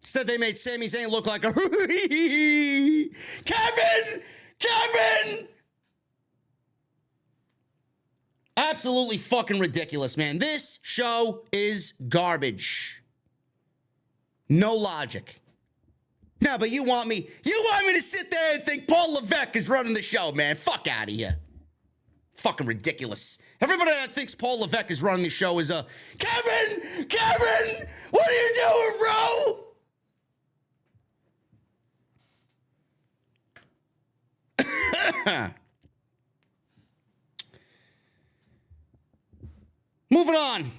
Instead, they made Sami Zayn look like a Kevin! Absolutely fucking ridiculous, man. This show is garbage. No logic. No, but you want me to sit there and think Paul Levesque is running the show, man. Fuck out of here. Fucking ridiculous. Everybody that thinks Paul Levesque is running the show is a Kevin, what are you doing, bro? Moving on.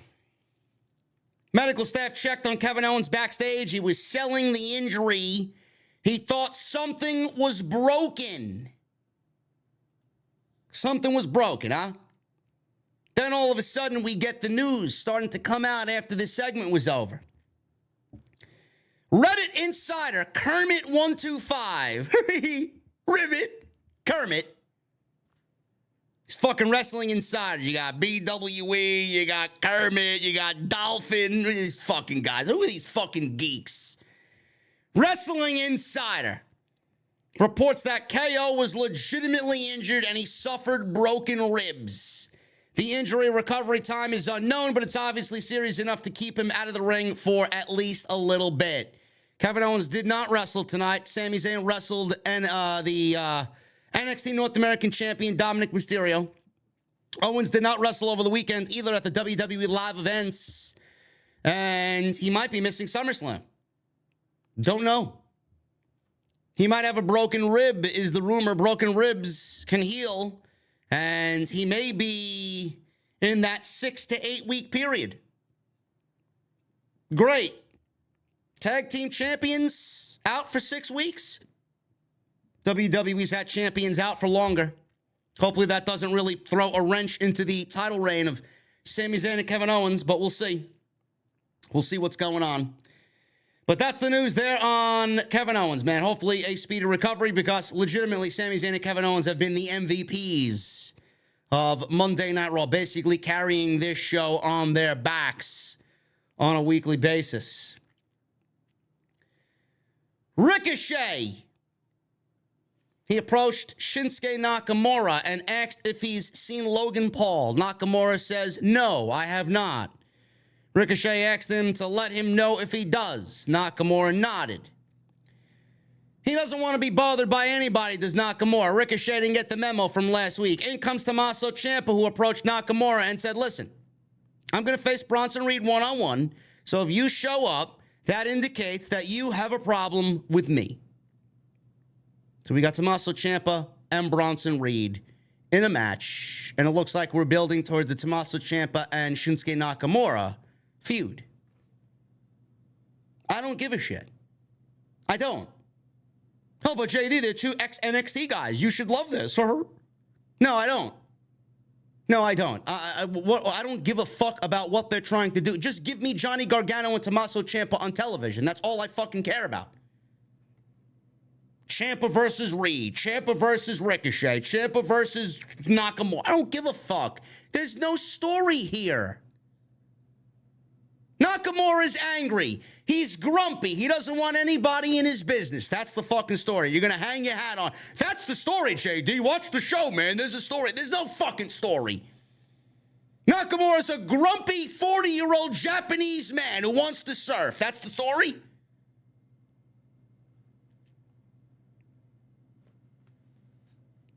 Medical staff checked on Kevin Owens backstage. He was selling the injury. He thought something was broken. Something was broken, huh? Then all of a sudden we get the news starting to come out after this segment was over. Reddit insider Kermit125. Rivet. Kermit. He's fucking wrestling insider. You got BWE, you got Kermit, you got Dolphin. Who are these fucking guys? Who are these fucking geeks? Wrestling insider reports that KO was legitimately injured and he suffered broken ribs. The injury recovery time is unknown, but it's obviously serious enough to keep him out of the ring for at least a little bit. Kevin Owens did not wrestle tonight. Sami Zayn wrestled, and the NXT North American Champion Dominik Mysterio. Owens did not wrestle over the weekend either at the WWE live events, and he might be missing SummerSlam. Don't know. He might have a broken rib, is the rumor. Broken ribs can heal, and he may be in that 6 to 8 week period. Great. Tag team champions out for 6 weeks. WWE's had champions out for longer. Hopefully that doesn't really throw a wrench into the title reign of Sami Zayn and Kevin Owens, but we'll see. We'll see what's going on. But that's the news there on Kevin Owens, man. Hopefully a speedy recovery, because legitimately Sami Zayn and Kevin Owens have been the MVPs of Monday Night Raw, basically carrying this show on their backs on a weekly basis. Ricochet. He approached Shinsuke Nakamura and asked if he's seen Logan Paul. Nakamura says, no, I have not. Ricochet asked him to let him know if he does. Nakamura nodded. He doesn't want to be bothered by anybody, does Nakamura. Ricochet didn't get the memo from last week. In comes Tommaso Ciampa, who approached Nakamura and said, listen, I'm going to face Bronson Reed one-on-one, so if you show up, that indicates that you have a problem with me. So we got Tommaso Ciampa and Bronson Reed in a match, and it looks like we're building towards the Tommaso Ciampa and Shinsuke Nakamura feud. I don't give a shit. I don't. Oh, but JD, they're two ex-NXT guys. You should love this. No, I don't. No, I don't. I don't give a fuck about what they're trying to do. Just give me Johnny Gargano and Tommaso Ciampa on television. That's all I fucking care about. Ciampa versus Reed. Ciampa versus Ricochet. Ciampa versus Nakamura. I don't give a fuck. There's no story here. Nakamura is angry. He's grumpy. He doesn't want anybody in his business. That's the fucking story. You're going to hang your hat on. That's the story, JD. Watch the show, man. There's a story. There's no fucking story. Nakamura's a grumpy 40-year-old Japanese man who wants to surf. That's the story?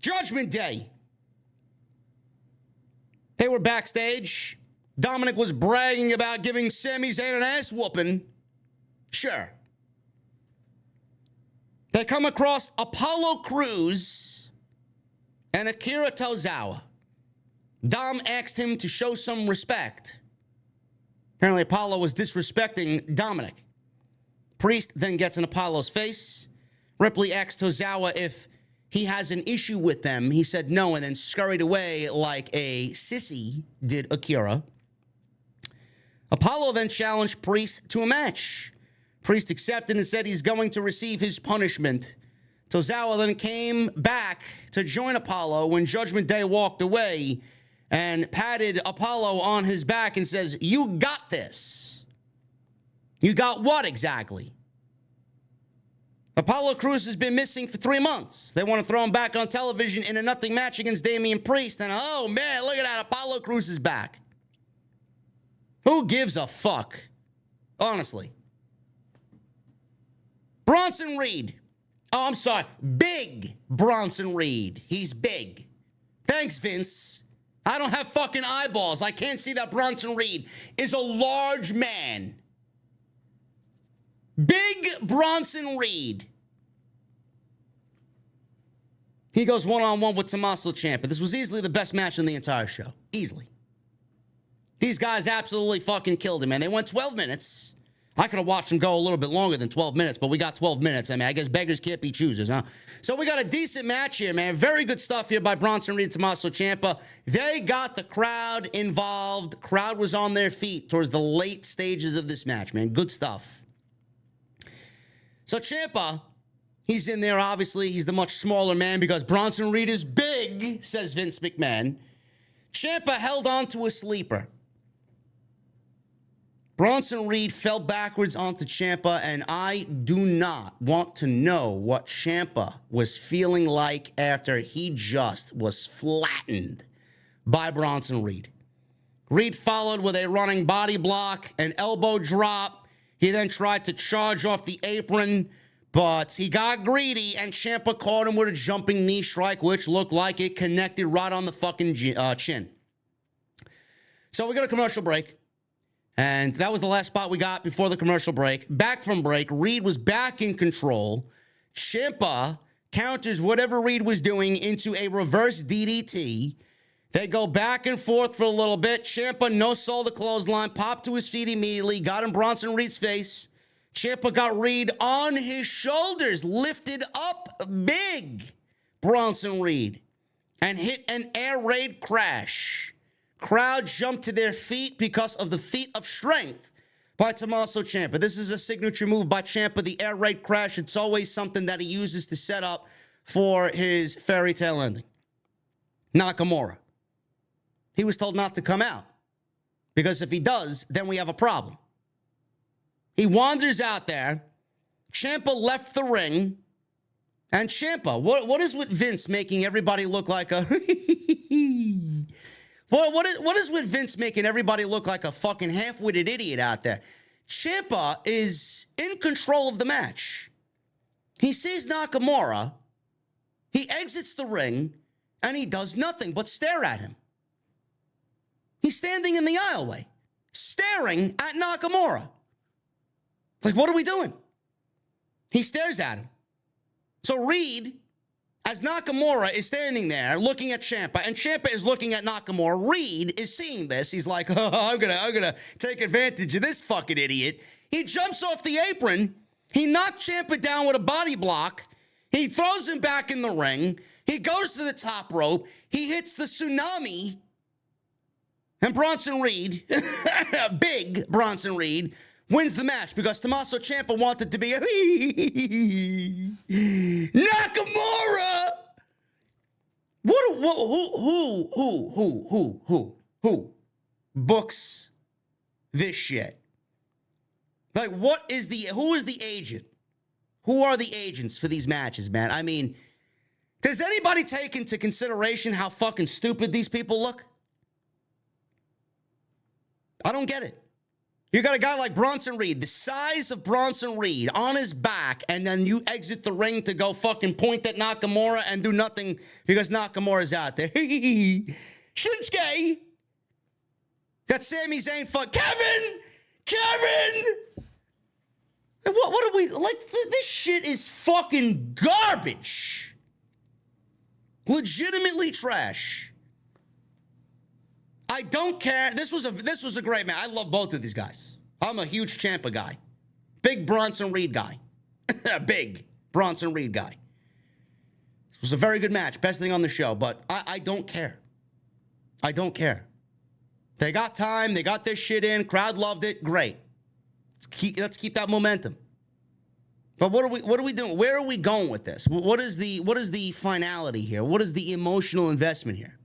Judgment Day. They were backstage. Dominik was bragging about giving Sami Zayn an ass whooping. Sure. They come across Apollo Crews and Akira Tozawa. Dom asked him to show some respect. Apparently Apollo was disrespecting Dominik. Priest then gets in Apollo's face. Ripley asked Tozawa if he has an issue with them. He said no, and then scurried away like a sissy did Akira. Apollo then challenged Priest to a match. Priest accepted and said he's going to receive his punishment. Tozawa then came back to join Apollo when Judgment Day walked away and patted Apollo on his back and says, you got this. You got what exactly? Apollo Crews has been missing for 3 months. They want to throw him back on television in a nothing match against Damian Priest. And oh man, look at that. Apollo Crews is back. Who gives a fuck? Honestly. Bronson Reed. Oh, I'm sorry. Big Bronson Reed. He's big. Thanks, Vince. I don't have fucking eyeballs. I can't see that Bronson Reed is a large man. Big Bronson Reed. He goes one-on-one with Tommaso Ciampa. This was easily the best match in the entire show. Easily. These guys absolutely fucking killed him, man. They went 12 minutes. I could have watched them go a little bit longer than 12 minutes, but we got 12 minutes. I mean, I guess beggars can't be choosers, huh? So we got a decent match here, man. Very good stuff here by Bronson Reed and Tommaso Ciampa. They got the crowd involved. Crowd was on their feet towards the late stages of this match, man. Good stuff. So Ciampa, he's in there, obviously. He's the much smaller man because Bronson Reed is big, says Vince McMahon. Ciampa held on to a sleeper. Bronson Reed fell backwards onto Ciampa, and I do not want to know what Ciampa was feeling like after he just was flattened by Bronson Reed. Reed followed with a running body block, an elbow drop. He then tried to charge off the apron, but he got greedy, and Champa caught him with a jumping knee strike, which looked like it connected right on the fucking chin. So we got a commercial break, and that was the last spot we got before the commercial break. Back from break, Reed was back in control. Champa counters whatever Reed was doing into a reverse DDT. They go back and forth for a little bit. Champa no-sold the clothesline, popped to his feet immediately, got in Bronson Reed's face. Champa got Reed on his shoulders, lifted up big Bronson Reed, and hit an air raid crash. Crowd jumped to their feet because of the feat of strength by Tommaso Ciampa. This is a signature move by Ciampa, the air raid crash. It's always something that he uses to set up for his fairy tale ending. Nakamura. He was told not to come out, because if he does, then we have a problem. He wanders out there. Ciampa left the ring. And Ciampa, what is with Vince making everybody look like a... What is with Vince making everybody look like a fucking half-witted idiot out there? Ciampa is in control of the match. He sees Nakamura. He exits the ring, and he does nothing but stare at him. He's standing in the aisleway, staring at Nakamura. Like, what are we doing? He stares at him. So Reed, as Nakamura is standing there looking at Ciampa, and Ciampa is looking at Nakamura, Reed is seeing this. He's like, oh, I'm gonna take advantage of this fucking idiot. He jumps off the apron. He knocked Ciampa down with a body block. He throws him back in the ring. He goes to the top rope. He hits the tsunami. And Bronson Reed, big Bronson Reed, wins the match because Tommaso Ciampa wanted to be Nakamura. Who books this shit? Like, who is the agent? Who are the agents for these matches, man? I mean, does anybody take into consideration how fucking stupid these people look? I don't get it. You got a guy like Bronson Reed, the size of Bronson Reed, on his back, and then you exit the ring to go fucking point at Nakamura and do nothing because Nakamura's out there. Shinsuke! Got Sami Zayn Kevin! And what are we, like, this shit is fucking garbage. Legitimately trash. I don't care. This was a great match. I love both of these guys. I'm a huge Ciampa guy. Big Bronson Reed guy. Big Bronson Reed guy. It was a very good match. Best thing on the show. But I don't care. I don't care. They got time. They got their shit in. Crowd loved it. Great. Let's keep that momentum. But what are we doing? Where are we going with this? What is the finality here? What is the emotional investment here?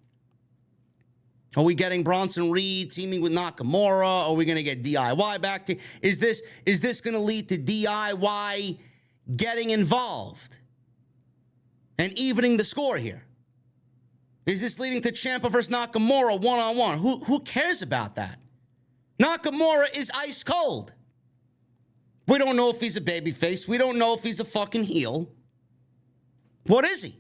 Are we getting Bronson Reed teaming with Nakamura? Are we going to get DIY back to? Is this going to lead to DIY getting involved and evening the score here? Is this leading to Ciampa versus Nakamura one-on-one? Who cares about that? Nakamura is ice cold. We don't know if he's a babyface. We don't know if he's a fucking heel. What is he?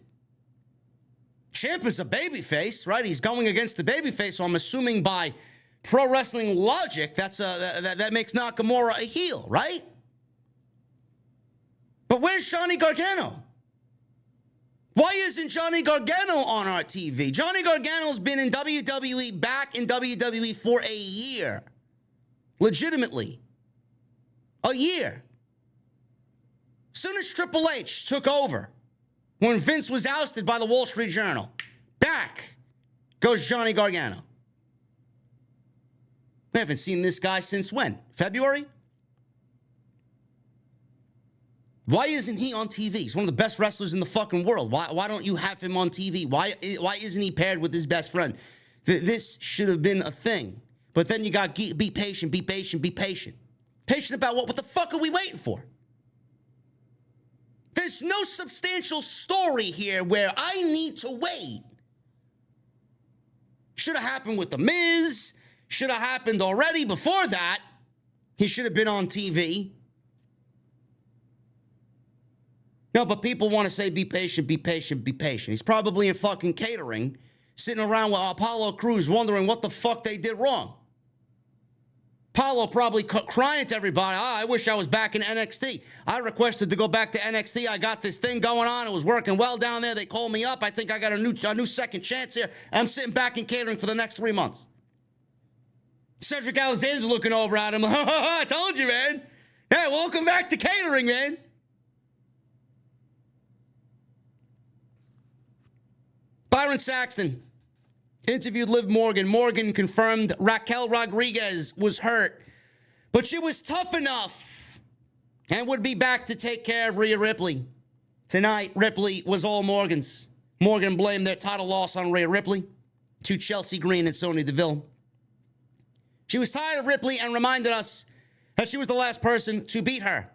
Ciampa's a babyface, right? He's going against the babyface, so I'm assuming by pro wrestling logic, that makes Nakamura a heel, right? But where's Johnny Gargano? Why isn't Johnny Gargano on our TV? Johnny Gargano's been in WWE, back in WWE for a year. Legitimately. A year. Soon as Triple H took over, when Vince was ousted by the Wall Street Journal, back goes Johnny Gargano. We haven't seen this guy since when? February? Why isn't he on TV? He's one of the best wrestlers in the fucking world. Why don't you have him on TV? Why isn't he paired with his best friend? This should have been a thing. But then you got be patient, be patient, be patient. Patient about what? What the fuck are we waiting for? There's no substantial story here where I need to wait. Should have happened with The Miz. Should have happened already before that. He should have been on TV. No, but people want to say, be patient, be patient, be patient. He's probably in fucking catering, sitting around with Apollo Crews wondering what the fuck they did wrong. Apollo probably crying to everybody, I wish I was back in NXT. I requested to go back to NXT. I got this thing going on. It was working well down there. They called me up. I think I got a new second chance here. I'm sitting back in catering for the next 3 months. Cedric Alexander's looking over at him. I told you, man. Hey, welcome back to catering, man. Byron Saxton interviewed Liv Morgan. Morgan confirmed Raquel Rodriguez was hurt, but she was tough enough and would be back to take care of Rhea Ripley. Tonight, Ripley was all Morgan's. Morgan blamed their title loss on Rhea Ripley to Chelsea Green and Sonya Deville. She was tired of Ripley and reminded us that she was the last person to beat her.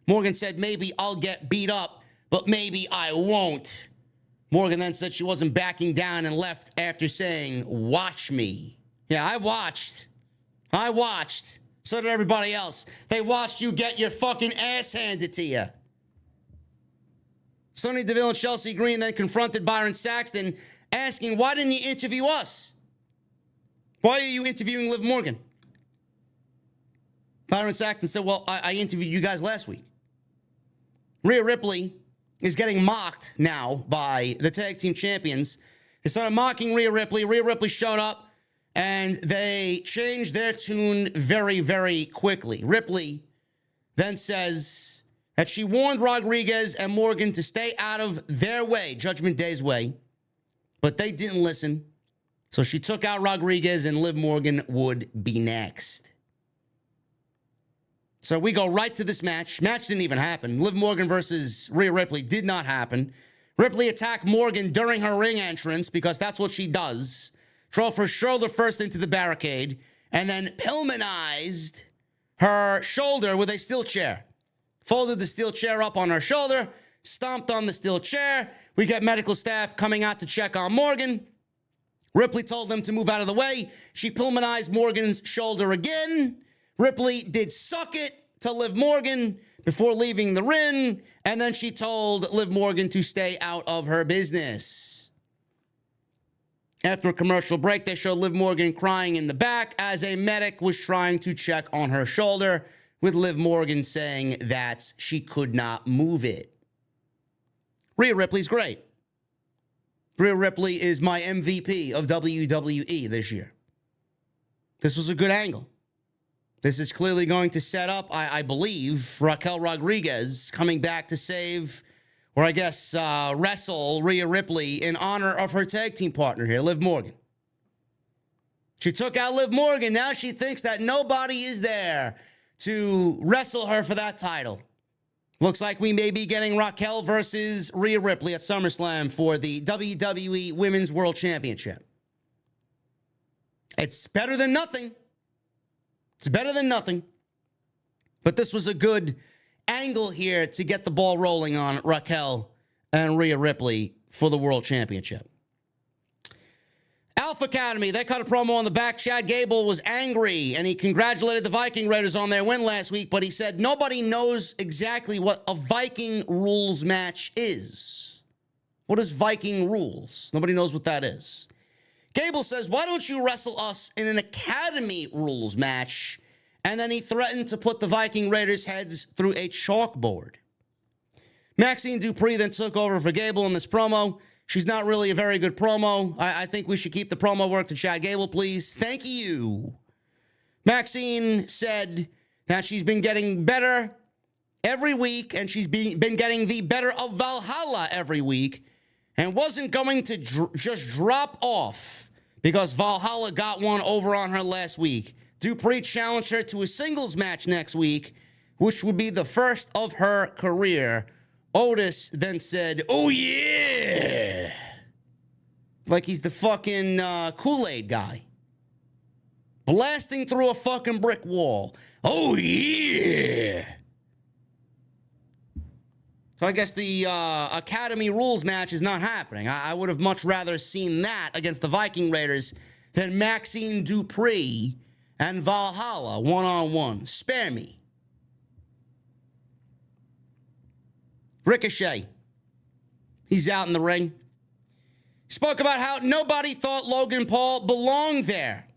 Morgan said, maybe I'll get beat up, but maybe I won't. Morgan then said she wasn't backing down and left after saying, watch me. Yeah, I watched. So did everybody else. They watched you get your fucking ass handed to you. Sonya Deville and Chelsea Green then confronted Byron Saxton, asking, why didn't you interview us? Why are you interviewing Liv Morgan? Byron Saxton said, well, I interviewed you guys last week. Rhea Ripley is getting mocked now by the tag team champions. They started mocking Rhea Ripley. Rhea Ripley showed up, and they changed their tune very, very quickly. Ripley then says that she warned Rodriguez and Morgan to stay out of their way, Judgment Day's way, but they didn't listen. So she took out Rodriguez, and Liv Morgan would be next. So we go right to this match. Match didn't even happen. Liv Morgan versus Rhea Ripley did not happen. Ripley attacked Morgan during her ring entrance because that's what she does. Drove her shoulder first into the barricade and then Pillmanized her shoulder with a steel chair. Folded the steel chair up on her shoulder, stomped on the steel chair. We get medical staff coming out to check on Morgan. Ripley told them to move out of the way. She Pillmanized Morgan's shoulder again. Ripley did suck it to Liv Morgan before leaving the ring, and then she told Liv Morgan to stay out of her business. After a commercial break, they showed Liv Morgan crying in the back as a medic was trying to check on her shoulder, with Liv Morgan saying that she could not move it. Rhea Ripley's great. Rhea Ripley is my MVP of WWE this year. This was a good angle. This is clearly going to set up, I believe, Raquel Rodriguez coming back to save, or I guess wrestle Rhea Ripley in honor of her tag team partner here, Liv Morgan. She took out Liv Morgan. Now she thinks that nobody is there to wrestle her for that title. Looks like we may be getting Raquel versus Rhea Ripley at SummerSlam for the WWE Women's World Championship. It's better than nothing. It's better than nothing. But this was a good angle here to get the ball rolling on Raquel and Rhea Ripley for the World Championship. Alpha Academy, they cut a promo on the back. Chad Gable was angry, and he congratulated the Viking Raiders on their win last week, but he said nobody knows exactly what a Viking rules match is. What is Viking rules? Nobody knows what that is. Gable says, why don't you wrestle us in an Academy rules match? And then he threatened to put the Viking Raiders' heads through a chalkboard. Maxine Dupree then took over for Gable in this promo. She's not really a very good promo. I think we should keep the promo work to Chad Gable, please. Thank you. Maxine said that she's been getting better every week, and she's been getting the better of Valhalla every week, and wasn't going to just drop off because Valhalla got one over on her last week. Dupree challenged her to a singles match next week, which would be the first of her career. Otis then said, oh yeah, like he's the fucking Kool-Aid guy. Blasting through a fucking brick wall. Oh yeah. So I guess the Academy rules match is not happening. I would have much rather seen that against the Viking Raiders than Maxine Dupree and Valhalla one-on-one. Spare me. Ricochet. He's out in the ring. Spoke about how nobody thought Logan Paul belonged there.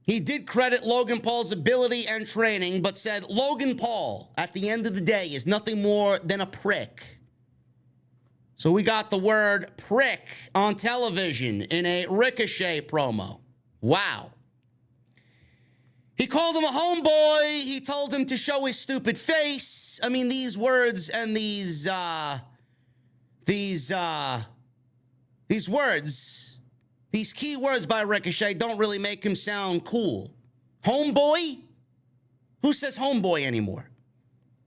He did credit Logan Paul's ability and training, but said Logan Paul, at the end of the day, is nothing more than a prick. So we got the word prick on television in a Ricochet promo. Wow. He called him a homeboy. He told him to show his stupid face. I mean, these words and these words, these key words by Ricochet don't really make him sound cool. Homeboy? Who says homeboy anymore?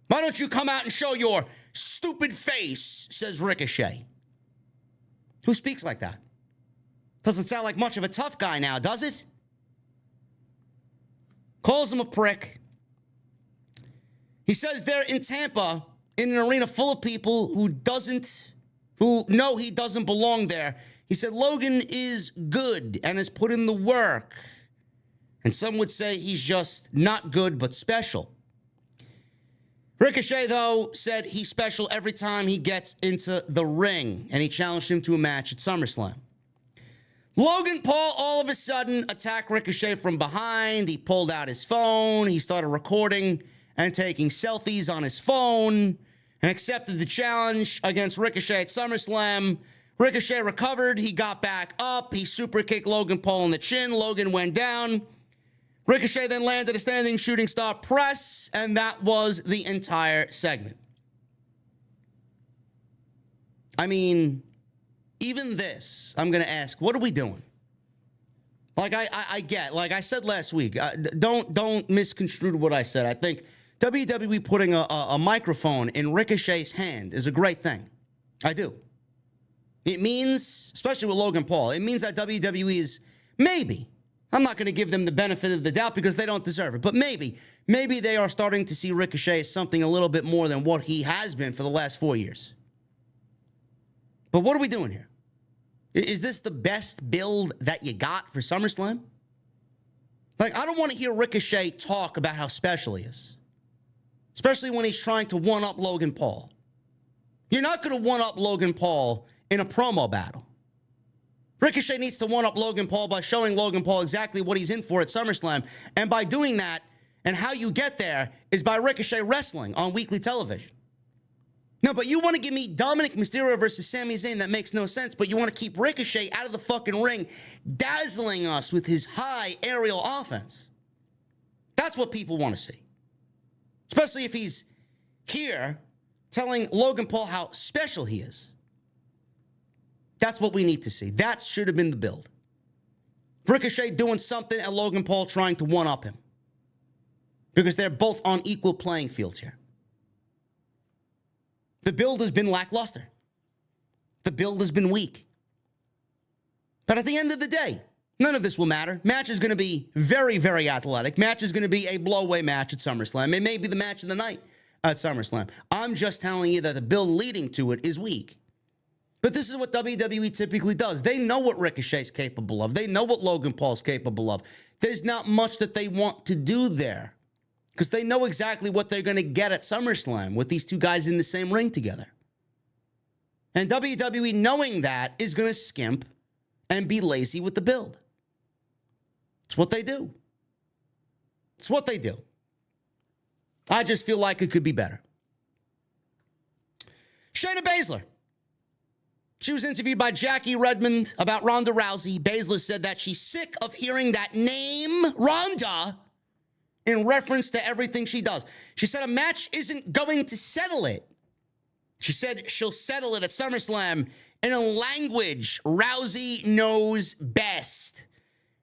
Why don't you come out and show your stupid face, says Ricochet. Who speaks like that? Doesn't sound like much of a tough guy now, does it? Calls him a prick. He says they're in Tampa in an arena full of people who know he doesn't belong there. He said Logan is good and has put in the work. And some would say he's just not good, but special. Ricochet, though, said he's special every time he gets into the ring, and he challenged him to a match at SummerSlam. Logan Paul all of a sudden attacked Ricochet from behind. He pulled out his phone. He started recording and taking selfies on his phone and accepted the challenge against Ricochet at SummerSlam. Ricochet recovered. He got back up. He super kicked Logan Paul in the chin. Logan went down. Ricochet then landed a standing shooting star press, and that was the entire segment. I mean, even this, I'm going to ask, what are we doing? Like I get, like I said last week, don't misconstrue what I said. I think WWE putting a microphone in Ricochet's hand is a great thing. I do. It means, especially with Logan Paul, it means that WWE is maybe, I'm not going to give them the benefit of the doubt because they don't deserve it, but maybe they are starting to see Ricochet as something a little bit more than what he has been for the last 4 years. But what are we doing here? Is this the best build that you got for SummerSlam? Like, I don't want to hear Ricochet talk about how special he is, especially when he's trying to one-up Logan Paul. You're not going to one-up Logan Paul in a promo battle. Ricochet needs to one-up Logan Paul by showing Logan Paul exactly what he's in for at SummerSlam. And by doing that, and how you get there, is by Ricochet wrestling on weekly television. No, but you want to give me Dominik Mysterio versus Sami Zayn, that makes no sense, but you want to keep Ricochet out of the fucking ring, dazzling us with his high aerial offense. That's what people want to see. Especially if he's here telling Logan Paul how special he is. That's what we need to see. That should have been the build. Ricochet doing something and Logan Paul trying to one-up him. Because they're both on equal playing fields here. The build has been lackluster. The build has been weak. But at the end of the day, none of this will matter. Match is going to be very, very athletic. Match is going to be a blow-away match at SummerSlam. It may be the match of the night at SummerSlam. I'm just telling you that the build leading to it is weak. But this is what WWE typically does. They know what Ricochet's capable of. They know what Logan Paul's capable of. There's not much that they want to do there, because they know exactly what they're going to get at SummerSlam with these two guys in the same ring together. And WWE, knowing that, is going to skimp and be lazy with the build. It's what they do. It's what they do. I just feel like it could be better. Shayna Baszler. She was interviewed by Jackie Redmond about Ronda Rousey. Baszler said that she's sick of hearing that name, Ronda, in reference to everything she does. She said a match isn't going to settle it. She said she'll settle it at SummerSlam in a language Rousey knows best.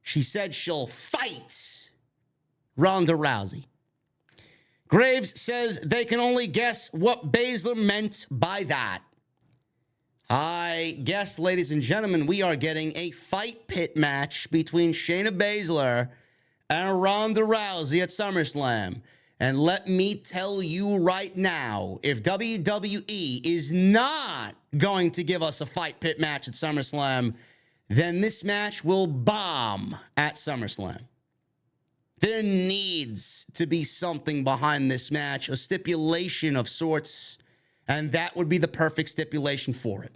She said she'll fight Ronda Rousey. Graves says they can only guess what Baszler meant by that. I guess, ladies and gentlemen, we are getting a fight pit match between Shayna Baszler and Ronda Rousey at SummerSlam. And let me tell you right now, if WWE is not going to give us a fight pit match at SummerSlam, then this match will bomb at SummerSlam. There needs to be something behind this match, a stipulation of sorts, and that would be the perfect stipulation for it.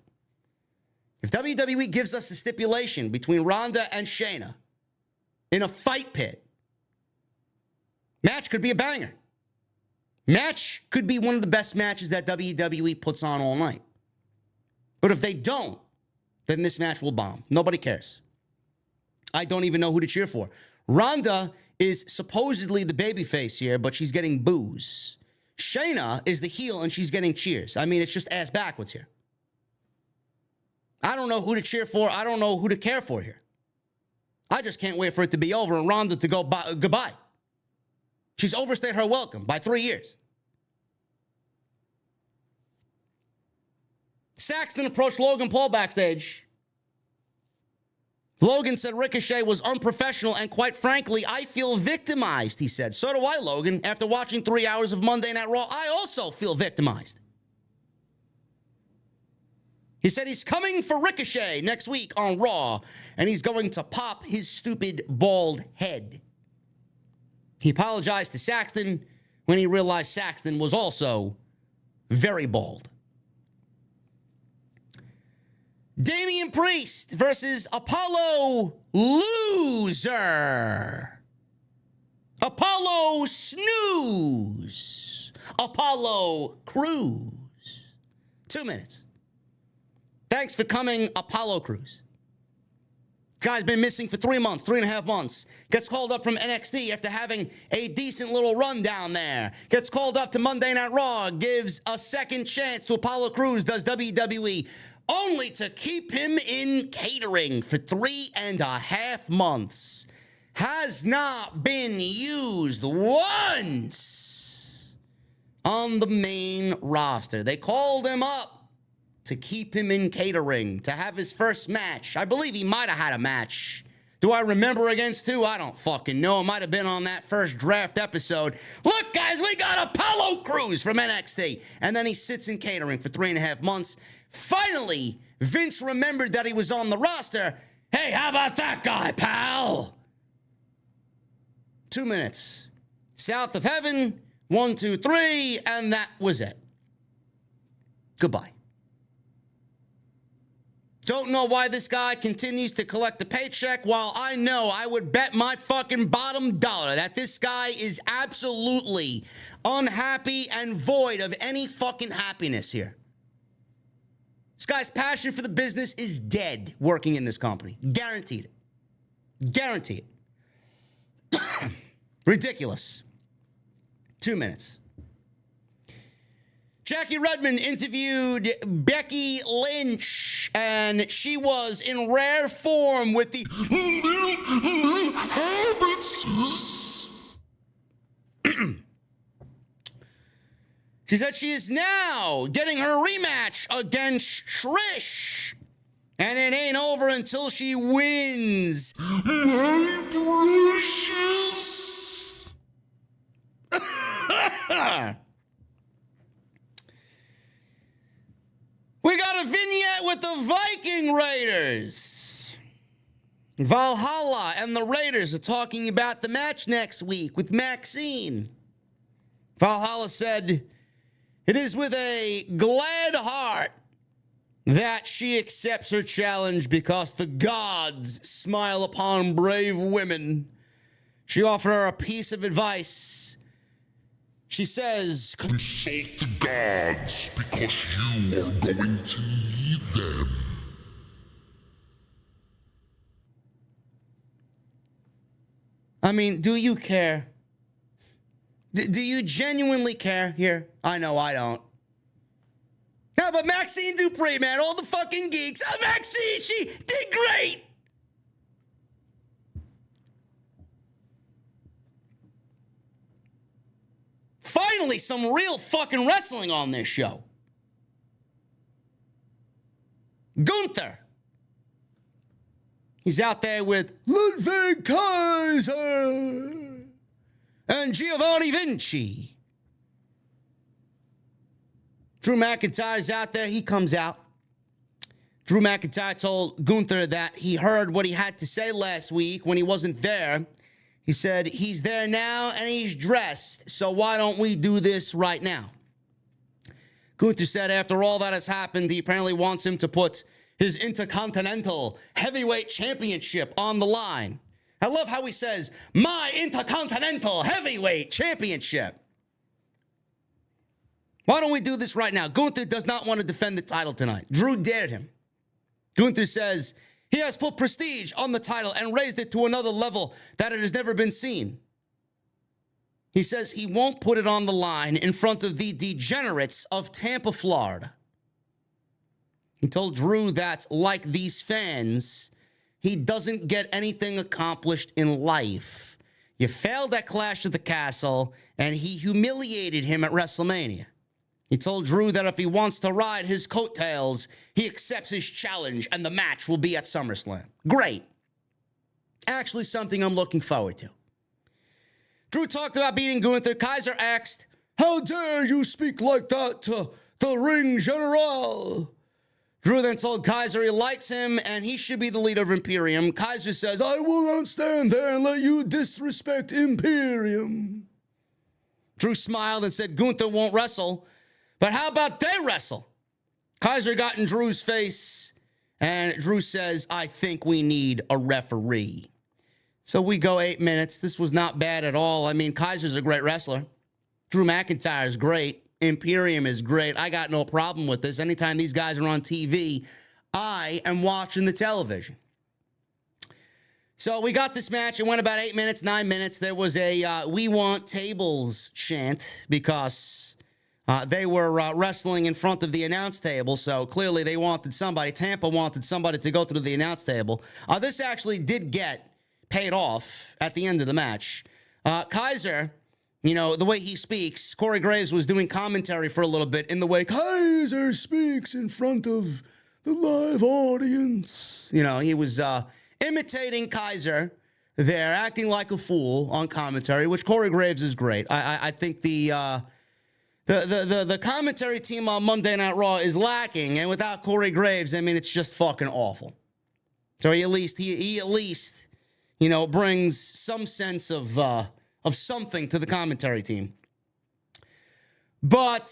If WWE gives us a stipulation between Ronda and Shayna in a fight pit, match could be a banger. Match could be one of the best matches that WWE puts on all night. But if they don't, then this match will bomb. Nobody cares. I don't even know who to cheer for. Ronda is supposedly the babyface here, but she's getting boos. Shayna is the heel, and she's getting cheers. I mean, it's just ass backwards here. I don't know who to cheer for. I don't know who to care for here. I just can't wait for it to be over and Ronda to go goodbye. She's overstayed her welcome by 3 years. Saxton approached Logan Paul backstage. Logan said Ricochet was unprofessional, and quite frankly, I feel victimized, he said. So do I, Logan. After watching 3 hours of Monday Night Raw, I also feel victimized. He said he's coming for Ricochet next week on Raw, and he's going to pop his stupid bald head. He apologized to Saxton when he realized Saxton was also very bald. Damian Priest versus Apollo Loser. Apollo Snooze. Apollo Cruise. 2 minutes. Thanks for coming, Apollo Crews. Guy's been missing for 3 months, 3.5 months. Gets called up from NXT after having a decent little run down there. Gets called up to Monday Night Raw, gives a second chance to Apollo Crews, does WWE, only to keep him in catering for 3.5 months. Has not been used once on the main roster. They called him up to keep him in catering, to have his first match. I believe he might have had a match. Do I remember against who? I don't fucking know. It might have been on that first draft episode. Look, guys, we got Apollo Crews from NXT. And then he sits in catering for 3.5 months. Finally, Vince remembered that he was on the roster. Hey, how about that guy, pal? 2 minutes. South of heaven, 1, 2, 3, and that was it. Goodbye. Don't know why this guy continues to collect a paycheck, while I know I would bet my fucking bottom dollar that this guy is absolutely unhappy and void of any fucking happiness here. This guy's passion for the business is dead working in this company. Guaranteed it. Guaranteed it. Ridiculous. 2 minutes. Jackie Redmond interviewed Becky Lynch, and she was in rare form with the She said she is now getting her rematch against Trish, and it ain't over until she wins. My precious. We got a vignette with the Viking Raiders. Valhalla and the Raiders are talking about the match next week with Maxine. Valhalla said, "It is with a glad heart that she accepts her challenge because the gods smile upon brave women." She offered her a piece of advice. She says, "Consult the gods because you are going to need them." I mean, do you care? Do you genuinely care here? I know I don't. No, but Maxine Dupree, man, all the fucking geeks. Oh, Maxine, she did great. Finally, some real fucking wrestling on this show. Gunther. He's out there with Ludwig Kaiser and Giovanni Vinci. Drew McIntyre's out there. He comes out. Drew McIntyre told Gunther that he heard what he had to say last week when he wasn't there. He said, he's there now and he's dressed, so why don't we do this right now? Gunther said after all that has happened, he apparently wants him to put his Intercontinental Heavyweight Championship on the line. I love how he says, my Intercontinental Heavyweight Championship. Why don't we do this right now? Gunther does not want to defend the title tonight. Drew dared him. Gunther says he has put prestige on the title and raised it to another level that it has never been seen. He says he won't put it on the line in front of the degenerates of Tampa, Florida. He told Drew that, like these fans, he doesn't get anything accomplished in life. You failed at Clash of the Castle, and he humiliated him at WrestleMania. He told Drew that if he wants to ride his coattails, he accepts his challenge, and the match will be at SummerSlam. Great. Actually, something I'm looking forward to. Drew talked about beating Gunther. Kaiser asked, how dare you speak like that to the ring general? Drew then told Kaiser he likes him and he should be the leader of Imperium. Kaiser says, I will not stand there and let you disrespect Imperium. Drew smiled and said Gunther won't wrestle, but how about they wrestle? Kaiser got in Drew's face and Drew says, I think we need a referee. So we go 8 minutes. This was not bad at all. I mean, Kaiser's a great wrestler. Drew McIntyre is great. Imperium is great. I got no problem with this. Anytime these guys are on TV, I am watching the television. So we got this match. It went about 8 minutes, 9 minutes. There was a we want tables chant because they were wrestling in front of the announce table. So clearly they wanted somebody. Tampa wanted somebody to go through the announce table. This actually did get paid off at the end of the match. Kaiser, you know, the way he speaks, Corey Graves was doing commentary for a little bit in the way Kaiser speaks in front of the live audience. You know, he was imitating Kaiser there, acting like a fool on commentary, which Corey Graves is great. I think the commentary team on Monday Night Raw is lacking, and without Corey Graves, I mean, it's just fucking awful. So he at least you know, brings some sense of something to the commentary team. But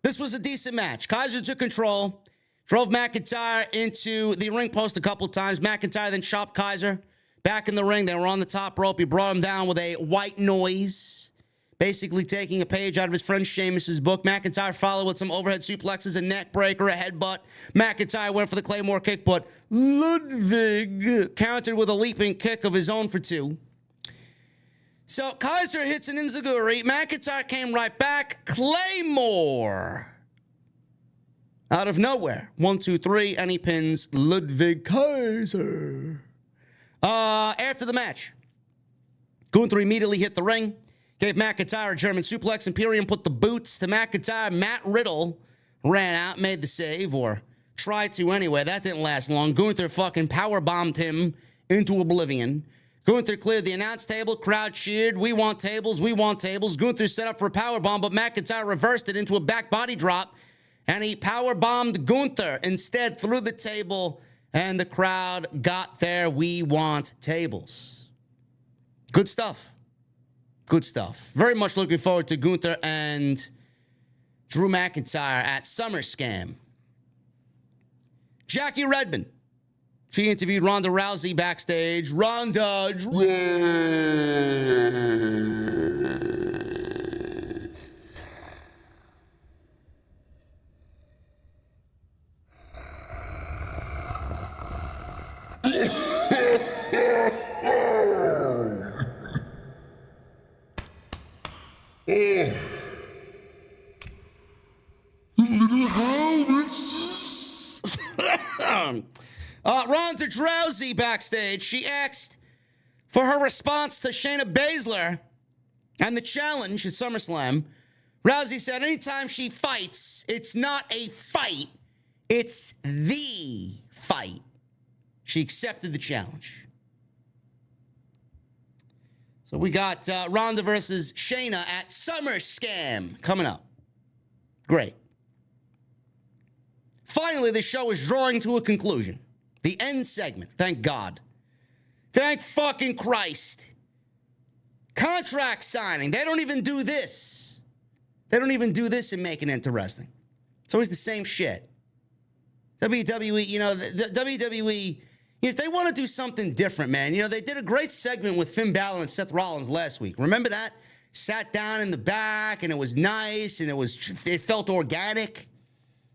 this was a decent match. Kaiser took control, drove McIntyre into the ring post a couple times. McIntyre then chopped Kaiser back in the ring. They were on the top rope. He brought him down with a white noise, basically taking a page out of his friend Sheamus's book. McIntyre followed with some overhead suplexes, a neck breaker, a headbutt. McIntyre went for the Claymore kick, but Ludwig countered with a leaping kick of his own for two. So Kaiser hits an enziguri. McIntyre came right back. Claymore out of nowhere. 1, 2, 3, and he pins Ludwig Kaiser. After the match, Gunther immediately hit the ring. Gave McIntyre a German suplex. Imperium put the boots to McIntyre. Matt Riddle ran out, made the save, or tried to anyway. That didn't last long. Gunther fucking powerbombed him into oblivion. Gunther cleared the announce table. Crowd cheered. We want tables. We want tables. Gunther set up for a powerbomb, but McIntyre reversed it into a back body drop, and he powerbombed Gunther instead through the table, and the crowd got their we want tables. Good stuff. Good stuff. Very much looking forward to Gunther and Drew McIntyre at SummerSlam. Jackie Redmond. She interviewed Ronda Rousey backstage. Ronda. Ronda Rousey backstage. She asked for her response to Shayna Baszler and the challenge at SummerSlam. Rousey said anytime she fights, it's not a fight, it's the fight. She accepted the challenge. So we got Ronda versus Shayna at SummerSlam coming up. Great. Finally, the show is drawing to a conclusion. The end segment. Thank God. Thank fucking Christ. Contract signing. They don't even do this. They don't even do this and make it interesting. It's always the same shit. WWE, the WWE, if they want to do something different, man, they did a great segment with Finn Bálor and Seth Rollins last week. Remember that? Sat down in the back, and it was nice, and it felt organic.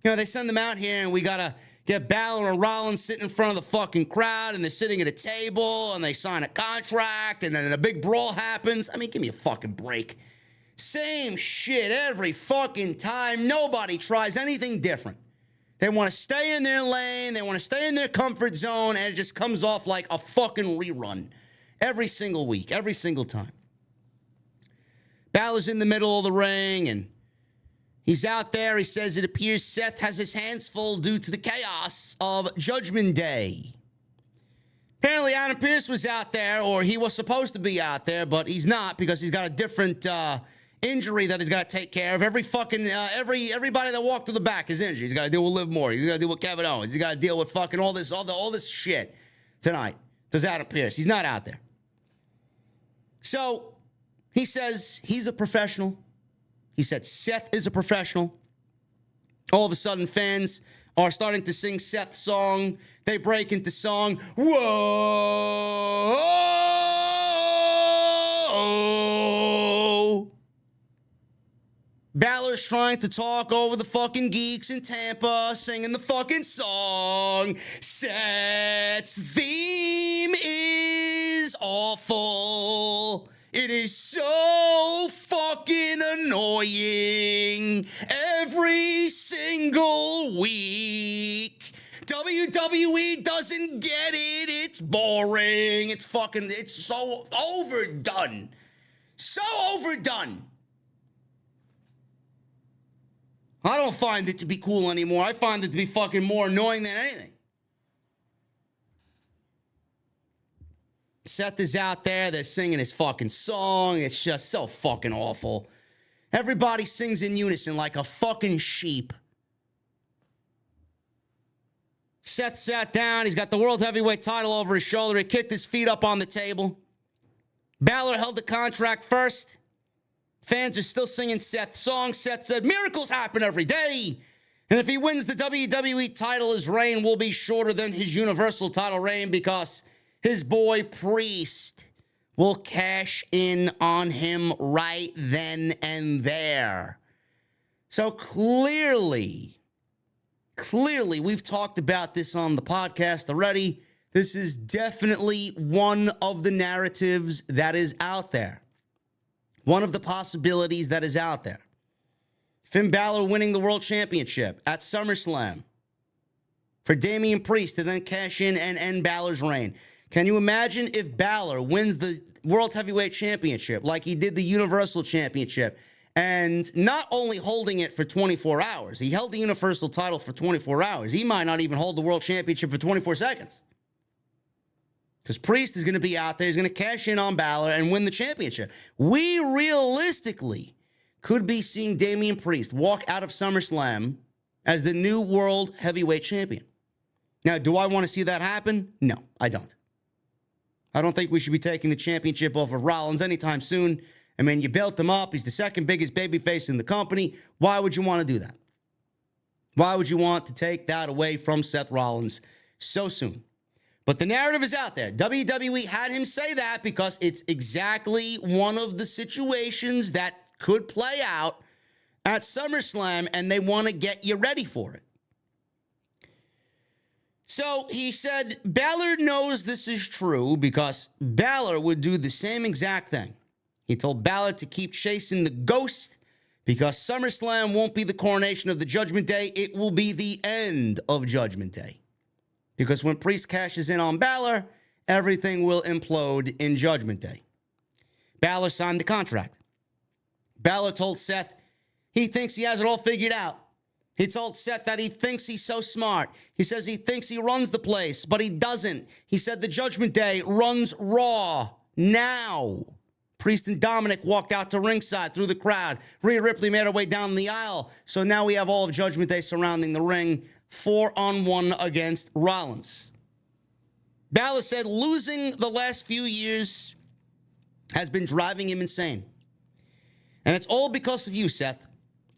They send them out here, and we got to get Bálor and Rollins sitting in front of the fucking crowd, and they're sitting at a table, and they sign a contract, and then a big brawl happens. I mean, give me a fucking break. Same shit every fucking time. Nobody tries anything different. They want to stay in their lane. They want to stay in their comfort zone, and it just comes off like a fucking rerun every single week, every single time. Balor's in the middle of the ring, and he's out there. He says it appears Seth has his hands full due to the chaos of Judgment Day. Apparently, Adam Pearce was out there, or he was supposed to be out there, but he's not because he's got a different injury that he's got to take care of. Everybody that walked to the back is injured. He's got to deal with Liv Morgan. He's got to deal with Kevin Owens. He's got to deal with fucking all this shit tonight. Does Adam Pearce? He's not out there. So he says he's a professional. He said Seth is a professional. All of a sudden, fans are starting to sing Seth's song. They break into song. Whoa! Balor's trying to talk over the fucking geeks in Tampa, singing the fucking song. Seth's theme is awful. It is so fucking annoying every single week. WWE doesn't get it. It's boring. It's so overdone. So overdone. I don't find it to be cool anymore. I find it to be fucking more annoying than anything. Seth is out there. They're singing his fucking song. It's just so fucking awful. Everybody sings in unison like a fucking sheep. Seth sat down. He's got the World Heavyweight title over his shoulder. He kicked his feet up on the table. Bálor held the contract first. Fans are still singing Seth's song. Seth said, miracles happen every day. And if he wins the WWE title, his reign will be shorter than his Universal title reign because his boy Priest will cash in on him right then and there. So clearly, we've talked about this on the podcast already. This is definitely one of the narratives that is out there. One of the possibilities that is out there. Finn Bálor winning the World Championship at SummerSlam for Damian Priest to then cash in and end Balor's reign. Can you imagine if Bálor wins the World Heavyweight Championship like he did the Universal Championship and not only holding it for 24 hours, he held the Universal title for 24 hours. He might not even hold the World Championship for 24 seconds. Because Priest is going to be out there. He's going to cash in on Bálor and win the championship. We realistically could be seeing Damian Priest walk out of SummerSlam as the new World Heavyweight Champion. Now, do I want to see that happen? No, I don't. I don't think we should be taking the championship off of Rollins anytime soon. I mean, you built him up. He's the second biggest babyface in the company. Why would you want to do that? Why would you want to take that away from Seth Rollins so soon? But the narrative is out there. WWE had him say that because it's exactly one of the situations that could play out at SummerSlam, and they want to get you ready for it. So he said Bálor knows this is true because Bálor would do the same exact thing. He told Bálor to keep chasing the ghost because SummerSlam won't be the coronation of the Judgment Day. It will be the end of Judgment Day. Because when Priest cashes in on Bálor, everything will implode in Judgment Day. Bálor signed the contract. Bálor told Seth he thinks he has it all figured out. He told Seth that he thinks he's so smart. He says he thinks he runs the place, but he doesn't. He said the Judgment Day runs Raw now. Priest and Dominik walked out to ringside through the crowd. Rhea Ripley made her way down the aisle. So now we have all of Judgment Day surrounding the ring. 4-on-1 against Rollins. Bálor said losing the last few years has been driving him insane. And it's all because of you, Seth.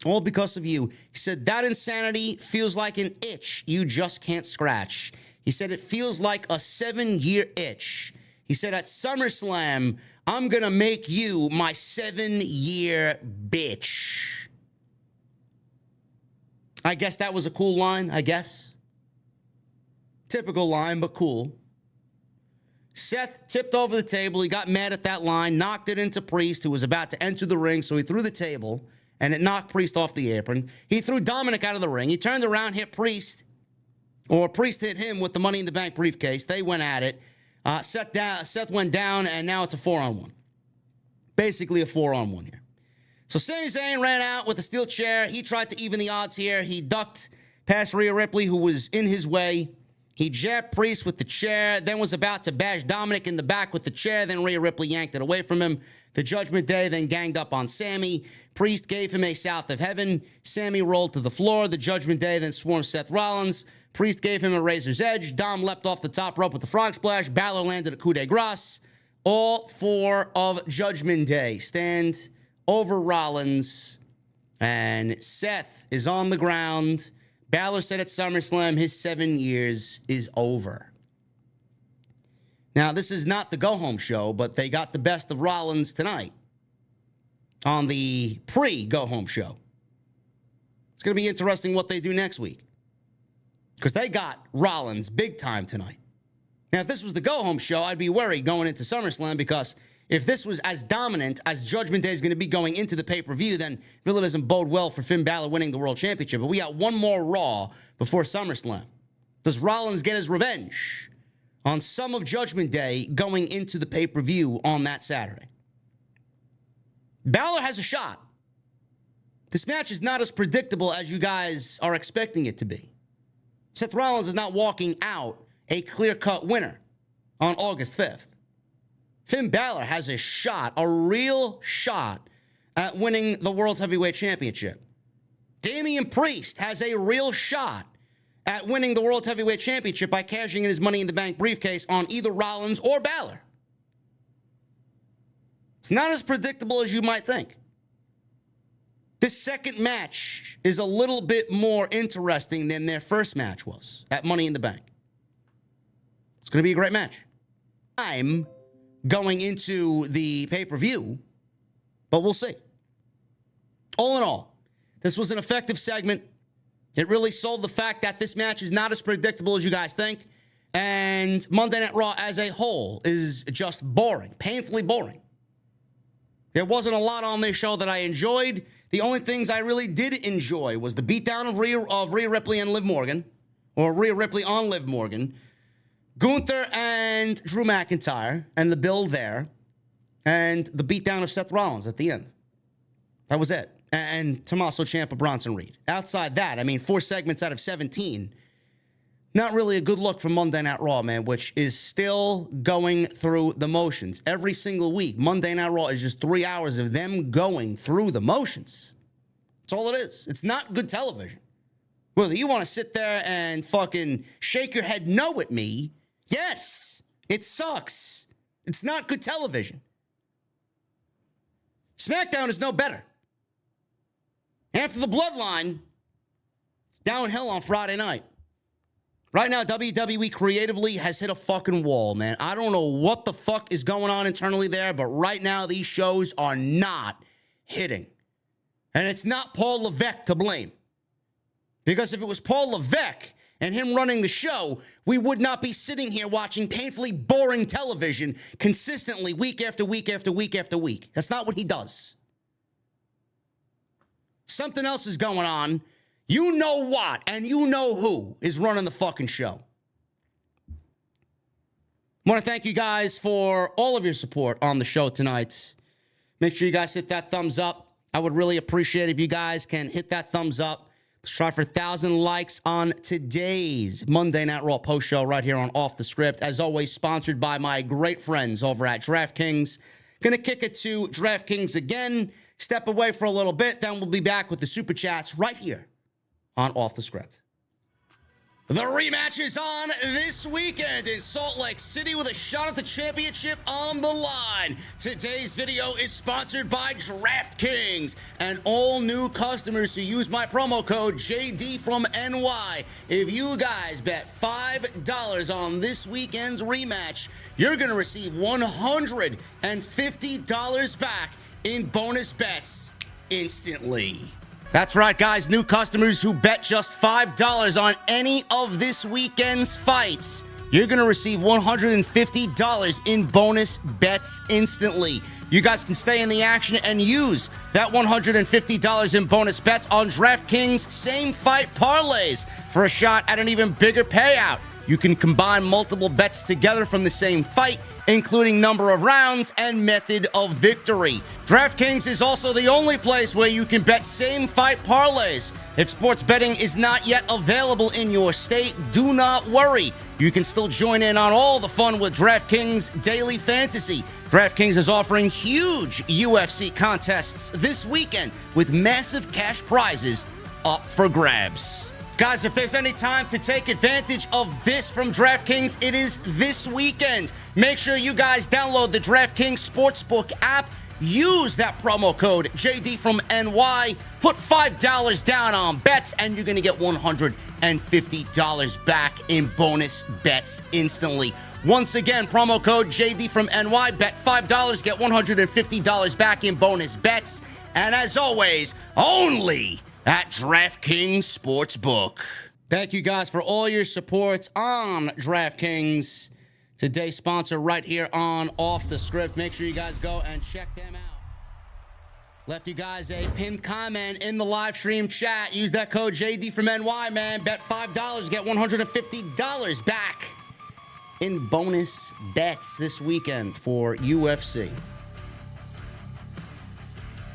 All because of you. He said that insanity feels like an itch you just can't scratch. He said it feels like a 7-year itch. He said at SummerSlam, I'm going to make you my 7-year bitch. I guess that was a cool line, I guess. Typical line, but cool. Seth tipped over the table. He got mad at that line, knocked it into Priest, who was about to enter the ring, so he threw the table, and it knocked Priest off the apron. He threw Dominik out of the ring. He turned around, hit Priest, or Priest hit him with the Money in the Bank briefcase. They went at it. Seth went down, and now it's a 4-on-1. Basically a 4-on-1 here. So Sami Zayn ran out with a steel chair. He tried to even the odds here. He ducked past Rhea Ripley, who was in his way. He jabbed Priest with the chair, then was about to bash Dominik in the back with the chair. Then Rhea Ripley yanked it away from him. The Judgment Day then ganged up on Sami. Priest gave him a South of Heaven. Sami rolled to the floor. The Judgment Day then swarmed Seth Rollins. Priest gave him a Razor's Edge. Dom leapt off the top rope with the Frog Splash. Bálor landed a coup de grace. All 4 of Judgment Day stand over Rollins. And Seth is on the ground. Bálor said at SummerSlam his 7 years is over. Now, this is not the go-home show, but they got the best of Rollins tonight on the pre-go-home show. It's going to be interesting what they do next week, because they got Rollins big time tonight. Now, if this was the go-home show, I'd be worried going into SummerSlam, because if this was as dominant as Judgment Day is going to be going into the pay-per-view, then it really doesn't bode well for Finn Bálor winning the World Championship. But we got one more Raw before SummerSlam. Does Rollins get his revenge on some of Judgment Day going into the pay-per-view on that Saturday? Bálor has a shot. This match is not as predictable as you guys are expecting it to be. Seth Rollins is not walking out a clear-cut winner on August 5th. Finn Bálor has a shot, a real shot, at winning the World Heavyweight Championship. Damian Priest has a real shot at winning the World Heavyweight Championship by cashing in his Money in the Bank briefcase on either Rollins or Bálor. It's not as predictable as you might think. This second match is a little bit more interesting than their first match was at Money in the Bank. It's going to be a great match. I'm going into the pay-per-view, but we'll see. All in all, this was an effective segment. It really sold the fact that this match is not as predictable as you guys think, and Monday Night Raw as a whole is just boring, painfully boring. There wasn't a lot on this show that I enjoyed. The only things I really did enjoy was the beatdown of Rhea Ripley and Liv Morgan, or Rhea Ripley on Liv Morgan, Gunther and Drew McIntyre, and the build there, and the beatdown of Seth Rollins at the end. That was it. And Tommaso, Champa, Bronson Reed. Outside that, I mean, 4 segments out of 17. Not really a good look for Monday Night Raw, man, which is still going through the motions. Every single week, Monday Night Raw is just 3 hours of them going through the motions. That's all it is. It's not good television. Whether you want to sit there and fucking shake your head no at me, yes, it sucks. It's not good television. SmackDown is no better. After the Bloodline, it's downhill on Friday night. Right now, WWE creatively has hit a fucking wall, man. I don't know what the fuck is going on internally there, but right now these shows are not hitting. And it's not Paul Levesque to blame. Because if it was Paul Levesque and him running the show, we would not be sitting here watching painfully boring television consistently week after week after week after week. That's not what he does. Something else is going on. You know what, and you know who is running the fucking show. I want to thank you guys for all of your support on the show tonight. Make sure you guys hit that thumbs up. I would really appreciate if you guys can hit that thumbs up. Let's try for 1,000 likes on today's Monday Night Raw post show right here on Off the Script. As always, sponsored by my great friends over at DraftKings. Gonna kick it to DraftKings again. Step away for a little bit, then we'll be back with the Super Chats right here on Off the Script. The rematch is on this weekend in Salt Lake City with a shot at the championship on the line. Today's video is sponsored by DraftKings, and all new customers who use my promo code JDfromNY, if you guys bet $5 on this weekend's rematch, you're going to receive $150 back in bonus bets instantly. That's right, guys. New customers who bet just $5 on any of this weekend's fights, you're going to receive $150 in bonus bets instantly. You guys can stay in the action and use that $150 in bonus bets on DraftKings same fight parlays for a shot at an even bigger payout. You can combine multiple bets together from the same fight, including number of rounds and method of victory. DraftKings is also the only place where you can bet same fight parlays. If sports betting is not yet available in your state, do not worry. You can still join in on all the fun with DraftKings Daily Fantasy. DraftKings is offering huge UFC contests this weekend with massive cash prizes up for grabs. Guys, if there's any time to take advantage of this from DraftKings, it is this weekend. Make sure you guys download the DraftKings Sportsbook app. Use that promo code JDfromNY. Put $5 down on bets, and you're going to get $150 back in bonus bets instantly. Once again, promo code JDfromNY. Bet $5, get $150 back in bonus bets. And as always, only at DraftKings Sportsbook. Thank you guys for all your support on DraftKings. Today's sponsor right here on Off the Script. Make sure you guys go and check them out. Left you guys a pinned comment in the live stream chat. Use that code JDfromNY, man. Bet $5, get $150 back in bonus bets this weekend for UFC.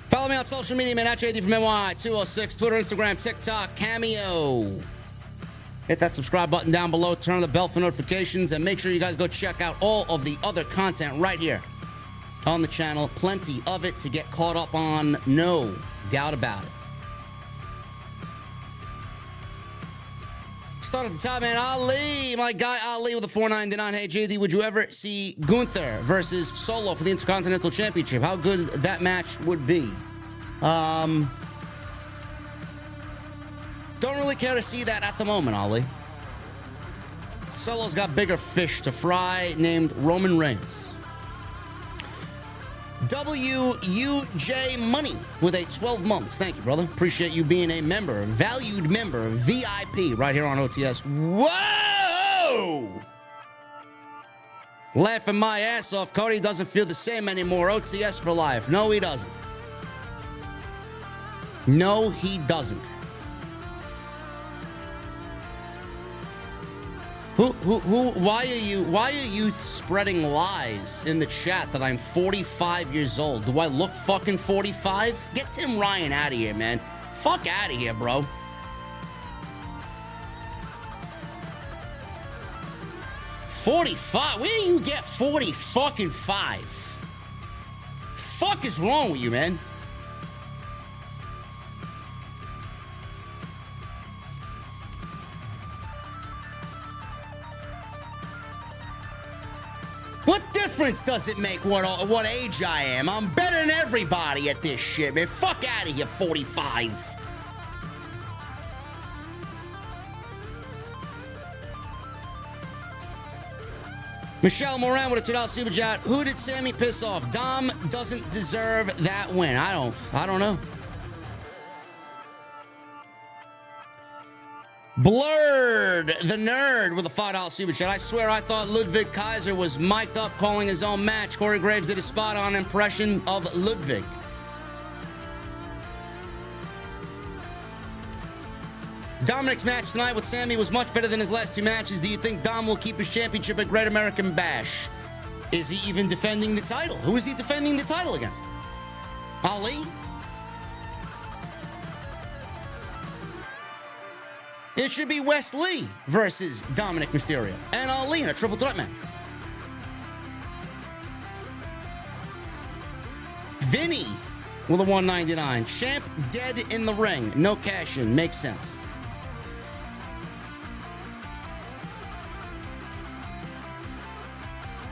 Follow me on social media, man, at JDfromNY 206, Twitter, Instagram, TikTok, Cameo. Hit that subscribe button down below, turn on the bell for notifications, and make sure you guys go check out all of the other content right here on the channel. Plenty of it to get caught up on, no doubt about it. Start at the top, man. Ali, my guy Ali with a $4.99. Hey, JD, would you ever see Gunther versus Solo for the Intercontinental Championship? How good that match would be. Don't really care to see that at the moment, Ali. Solo's got bigger fish to fry, named Roman Reigns. WUJ Money with a 12 months. Thank you, brother. Appreciate you being a member, valued member, VIP right here on OTS. Whoa! Laughing my ass off. Cody doesn't feel the same anymore. OTS for life. No, he doesn't. No, he doesn't. Why are you spreading lies in the chat that I'm 45 years old? Do I look fucking 45? Get Tim Ryan out of here, man. Fuck out of here, bro. $45? Where do you get 40 fucking 5? Fuck is wrong with you, man? What difference does it make what age I am? I'm better than everybody at this shit, man. Fuck out of here, 45. Michelle Moran with a $2 super chat. Who did Sami piss off? Dom doesn't deserve that win. I don't know. Blurred the nerd with a $5 super chat. I swear I thought Ludwig Kaiser was mic'd up calling his own match. Corey Graves did a spot-on impression of Ludwig. Dominik's match tonight with Sami was much better than his last two matches. Do you think Dom will keep his championship at Great American Bash? Is he even defending the title? Who is he defending the title against? Ali? It should be Wes Lee versus Dominik Mysterio and Ali in a triple threat match. Vinny with a $1.99. Champ dead in the ring. No cash in. Makes sense.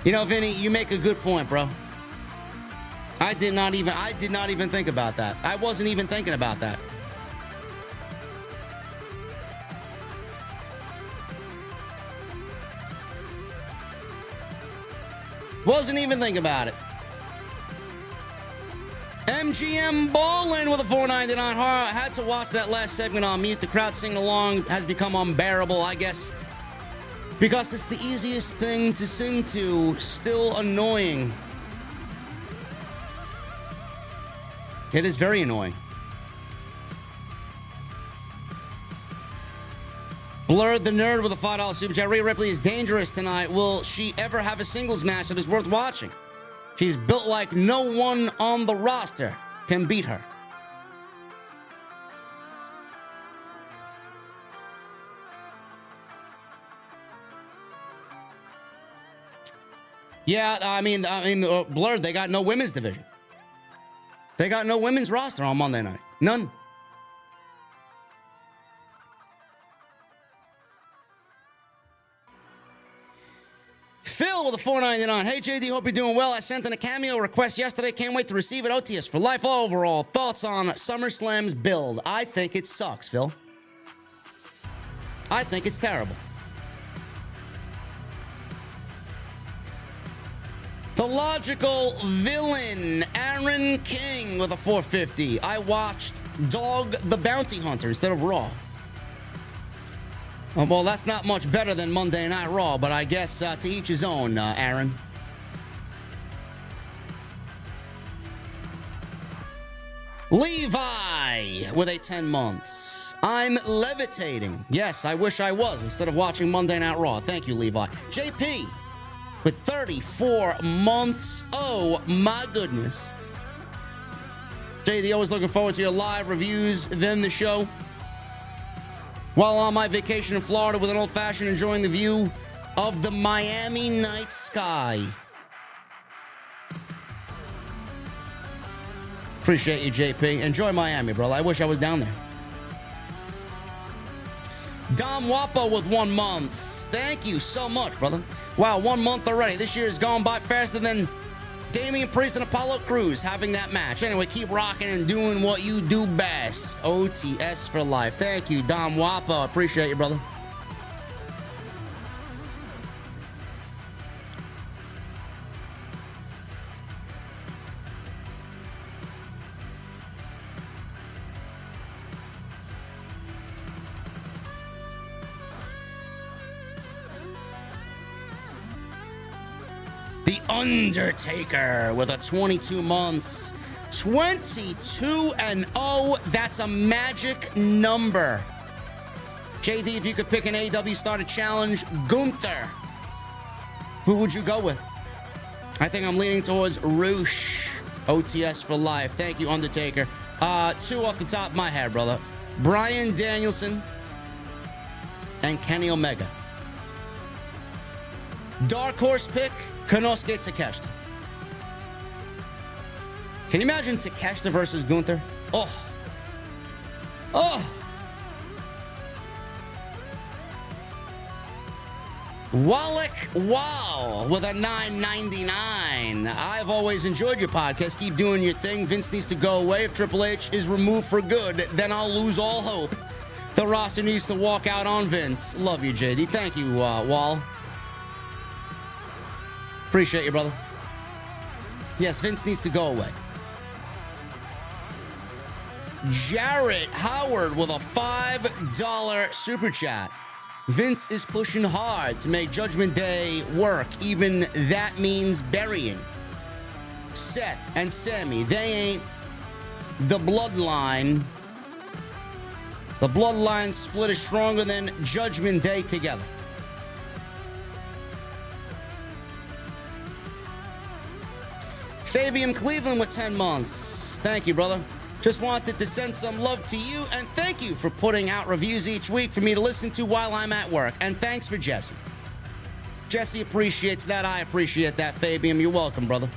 You know, Vinny, you make a good point, bro. I did not even think about that. I wasn't even thinking about that. Wasn't even thinking about it. MGM Ballin with a $4.99. Had to watch that last segment on mute. The crowd singing along has become unbearable, I guess, because it's the easiest thing to sing to. Still annoying. It is very annoying. Blurred the Nerd with a $5 super chat. Rhea Ripley is dangerous tonight. Will she ever have a singles match that is worth watching? She's built like no one on the roster can beat her. Yeah, I mean, Blurred, they got no women's division. They got no women's roster on Monday night. None. Phil with a $4.99. Hey, JD, hope you're doing well. I sent in a cameo request yesterday. Can't wait to receive it. OTS for life. Overall thoughts on SummerSlam's build? I think it sucks, Phil. I think it's terrible. The logical villain, Aaron King with a $4.50. I watched Dog the Bounty Hunter instead of Raw. Well, that's not much better than Monday Night Raw, but I guess to each his own, Aaron. Levi with a 10 months. I'm levitating. Yes, I wish I was instead of watching Monday Night Raw. Thank you, Levi. JP with 34 months. Oh, my goodness. JD, always looking forward to your live reviews, then the show. While on my vacation in Florida with an old-fashioned, enjoying the view of the Miami night sky. Appreciate you, JP. Enjoy Miami, bro. I wish I was down there. Dom Wapo with 1 month. Thank you so much, brother. Wow, 1 month already. This year has gone by faster than Damian Priest and Apollo Crews having that match. Anyway, keep rocking and doing what you do best. OTS for life. Thank you, Dom Wapo. Appreciate you, brother. The Undertaker with a 22 months. 22-0. That's a magic number. JD, if you could pick an AEW star to challenge Gunther, who would you go with? I think I'm leaning towards Roosh. OTS for life. Thank you, Undertaker. Two off the top of my head, brother. Bryan Danielson and Kenny Omega. Dark horse pick, Konosuke Takeshita. Can you imagine Takeshita versus Gunther? Oh. Wallach Wow with a $9.99. I've always enjoyed your podcast. Keep doing your thing. Vince needs to go away. If Triple H is removed for good, then I'll lose all hope. The roster needs to walk out on Vince. Love you, JD. Thank you, Wall. Appreciate you, brother. Yes, Vince needs to go away. Jarrett Howard with a $5 super chat. Vince is pushing hard to make Judgment Day work. Even that means burying Seth and Sami. They ain't the bloodline. The bloodline split is stronger than Judgment Day together. Fabian Cleveland with 10 months. Thank you, brother. Just wanted to send some love to you, and thank you for putting out reviews each week for me to listen to while I'm at work. And thanks for Jesse. Jesse appreciates that. I appreciate that, Fabian. You're welcome, brother.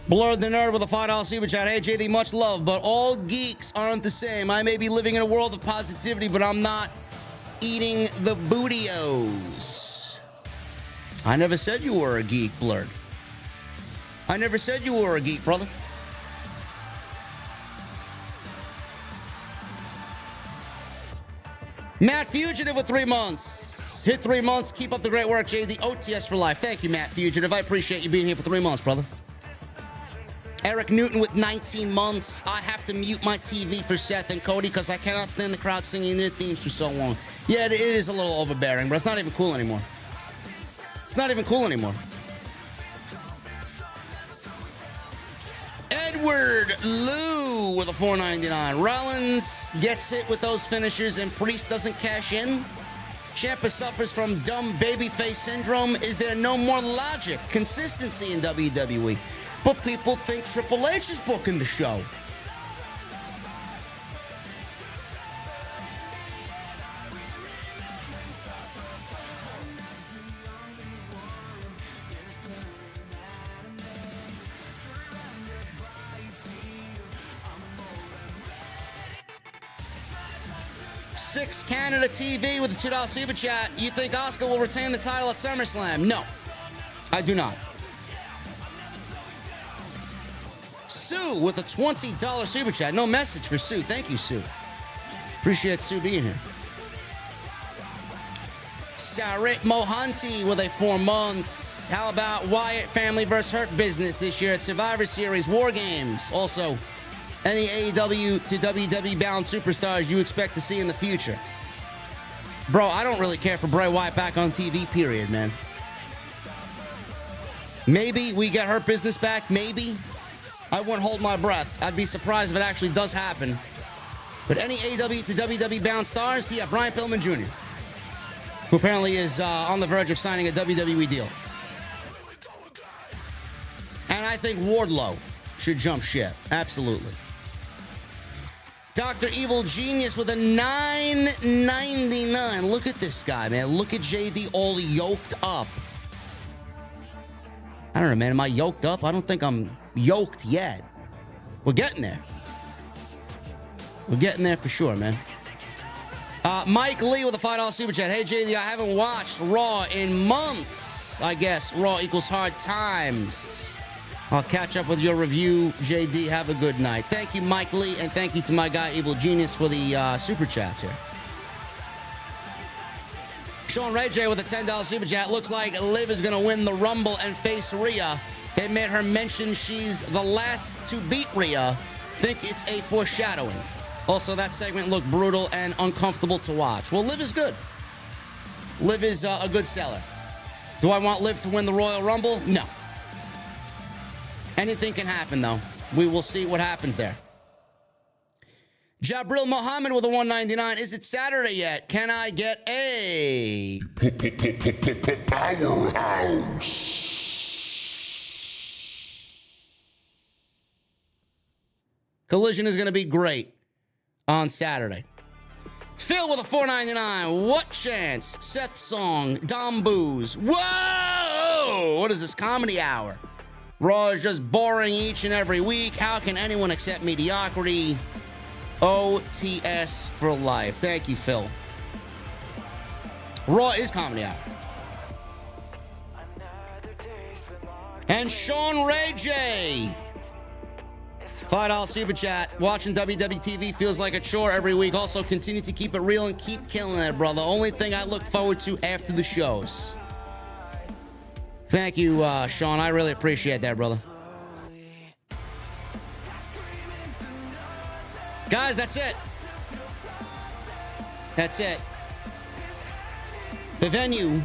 Blurred the Nerd with a $5 super chat. Hey, JD, much love, but all geeks aren't the same. I may be living in a world of positivity, but I'm not eating the bootios. I never said you were a geek, Blurred. I never said you were a geek, brother. Matt Fugitive with 3 months. Hit 3 months. Keep up the great work, JD. OTS for life. Thank you, Matt Fugitive. I appreciate you being here for 3 months, brother. Eric Newton with 19 months. I have to mute my TV for Seth and Cody because I cannot stand the crowd singing their themes for so long. Yeah, it is a little overbearing, but it's not even cool anymore. It's not even cool anymore. Edward Lou with a $4.99. Rollins gets hit with those finishers and Priest doesn't cash in. Champa suffers from dumb babyface syndrome. Is there no more logic, consistency in WWE? But people think Triple H is booking the show. Six Canada TV with a $2 super chat. You think Asuka will retain the title at SummerSlam? No, I do not. Sue with a $20 super chat. No message for Sue. Thank you, Sue. Appreciate Sue being here. Sarit Mohanty with a 4 months. How about Wyatt family versus Hurt Business this year at Survivor Series War Games? Also, any AEW to WWE bound superstars you expect to see in the future? Bro, I don't really care for Bray Wyatt back on TV, period, man. Maybe we get Hurt Business back, maybe. I wouldn't hold my breath. I'd be surprised if it actually does happen. But any AEW to WWE bound stars? Yeah, Brian Pillman Jr., who apparently is on the verge of signing a WWE deal. And I think Wardlow should jump ship. Absolutely. Dr. Evil Genius with a $9.99. Look at this guy, man. Look at JD all yoked up. I don't know, man. Am I yoked up? I don't think I'm yoked yet. We're getting there. We're getting there for sure, man. Mike Lee with a $5 super chat. Hey, JD, I haven't watched Raw in months. I guess Raw equals hard times. I'll catch up with your review, JD. Have a good night. Thank you, Mike Lee, and thank you to my guy, Evil Genius, for the super chats here. Sean Ray J with a $10 super chat. Looks like Liv is going to win the Rumble and face Rhea. They made her mention she's the last to beat Rhea. Think it's a foreshadowing. Also, that segment looked brutal and uncomfortable to watch. Well, Liv is good. Liv is a good seller. Do I want Liv to win the Royal Rumble? No. Anything can happen, though. We will see what happens there. Jabril Muhammad with a $1.99. Is it Saturday yet? Can I get a Powerhouse? Collision is going to be great on Saturday. Phil with a $4.99. What chance? Seth song. Dom Booze. Whoa! What is this, comedy hour? Raw is just boring each and every week. How can anyone accept mediocrity? OTS for life. Thank you, Phil. Raw is comedy hour. And Sean Ray J. $5 super chat. Watching WWE TV feels like a chore every week. Also, continue to keep it real and keep killing it, brother. Only thing I look forward to after the shows. Thank you, Sean. I really appreciate that, brother. Guys, that's it. That's it. The venue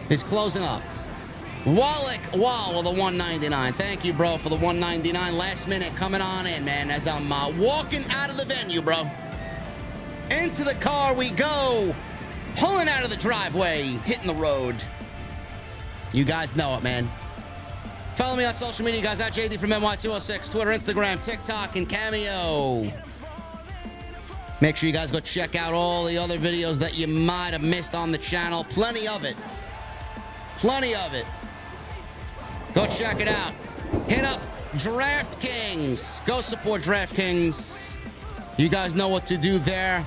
is closing up. Wallach Wall with a $1.99. Thank you, bro, for the $1.99. Last minute coming on in, man, as I'm walking out of the venue, bro. Into the car we go. Pulling out of the driveway, hitting the road. You guys know it, man. Follow me on social media, guys, at JDfromNY206, Twitter, Instagram, TikTok, and Cameo. Make sure you guys go check out all the other videos that you might have missed on the channel. Plenty of it. Plenty of it. Go check it out. Hit up DraftKings. Go support DraftKings. You guys know what to do there.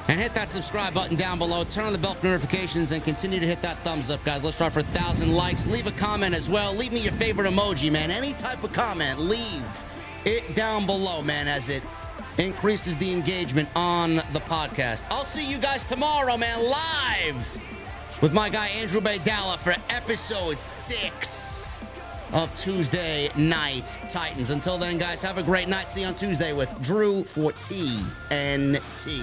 And hit that subscribe button down below. Turn on the bell for notifications and continue to hit that thumbs up, guys. Let's try for 1,000 likes. Leave a comment as well. Leave me your favorite emoji, man. Any type of comment, leave it down below, man, as it increases the engagement on the podcast. I'll see you guys tomorrow, man, live with my guy Andrew Baydala for episode 6 of Tuesday Night Titans. Until then, guys, have a great night. See you on Tuesday with Drew for TNT.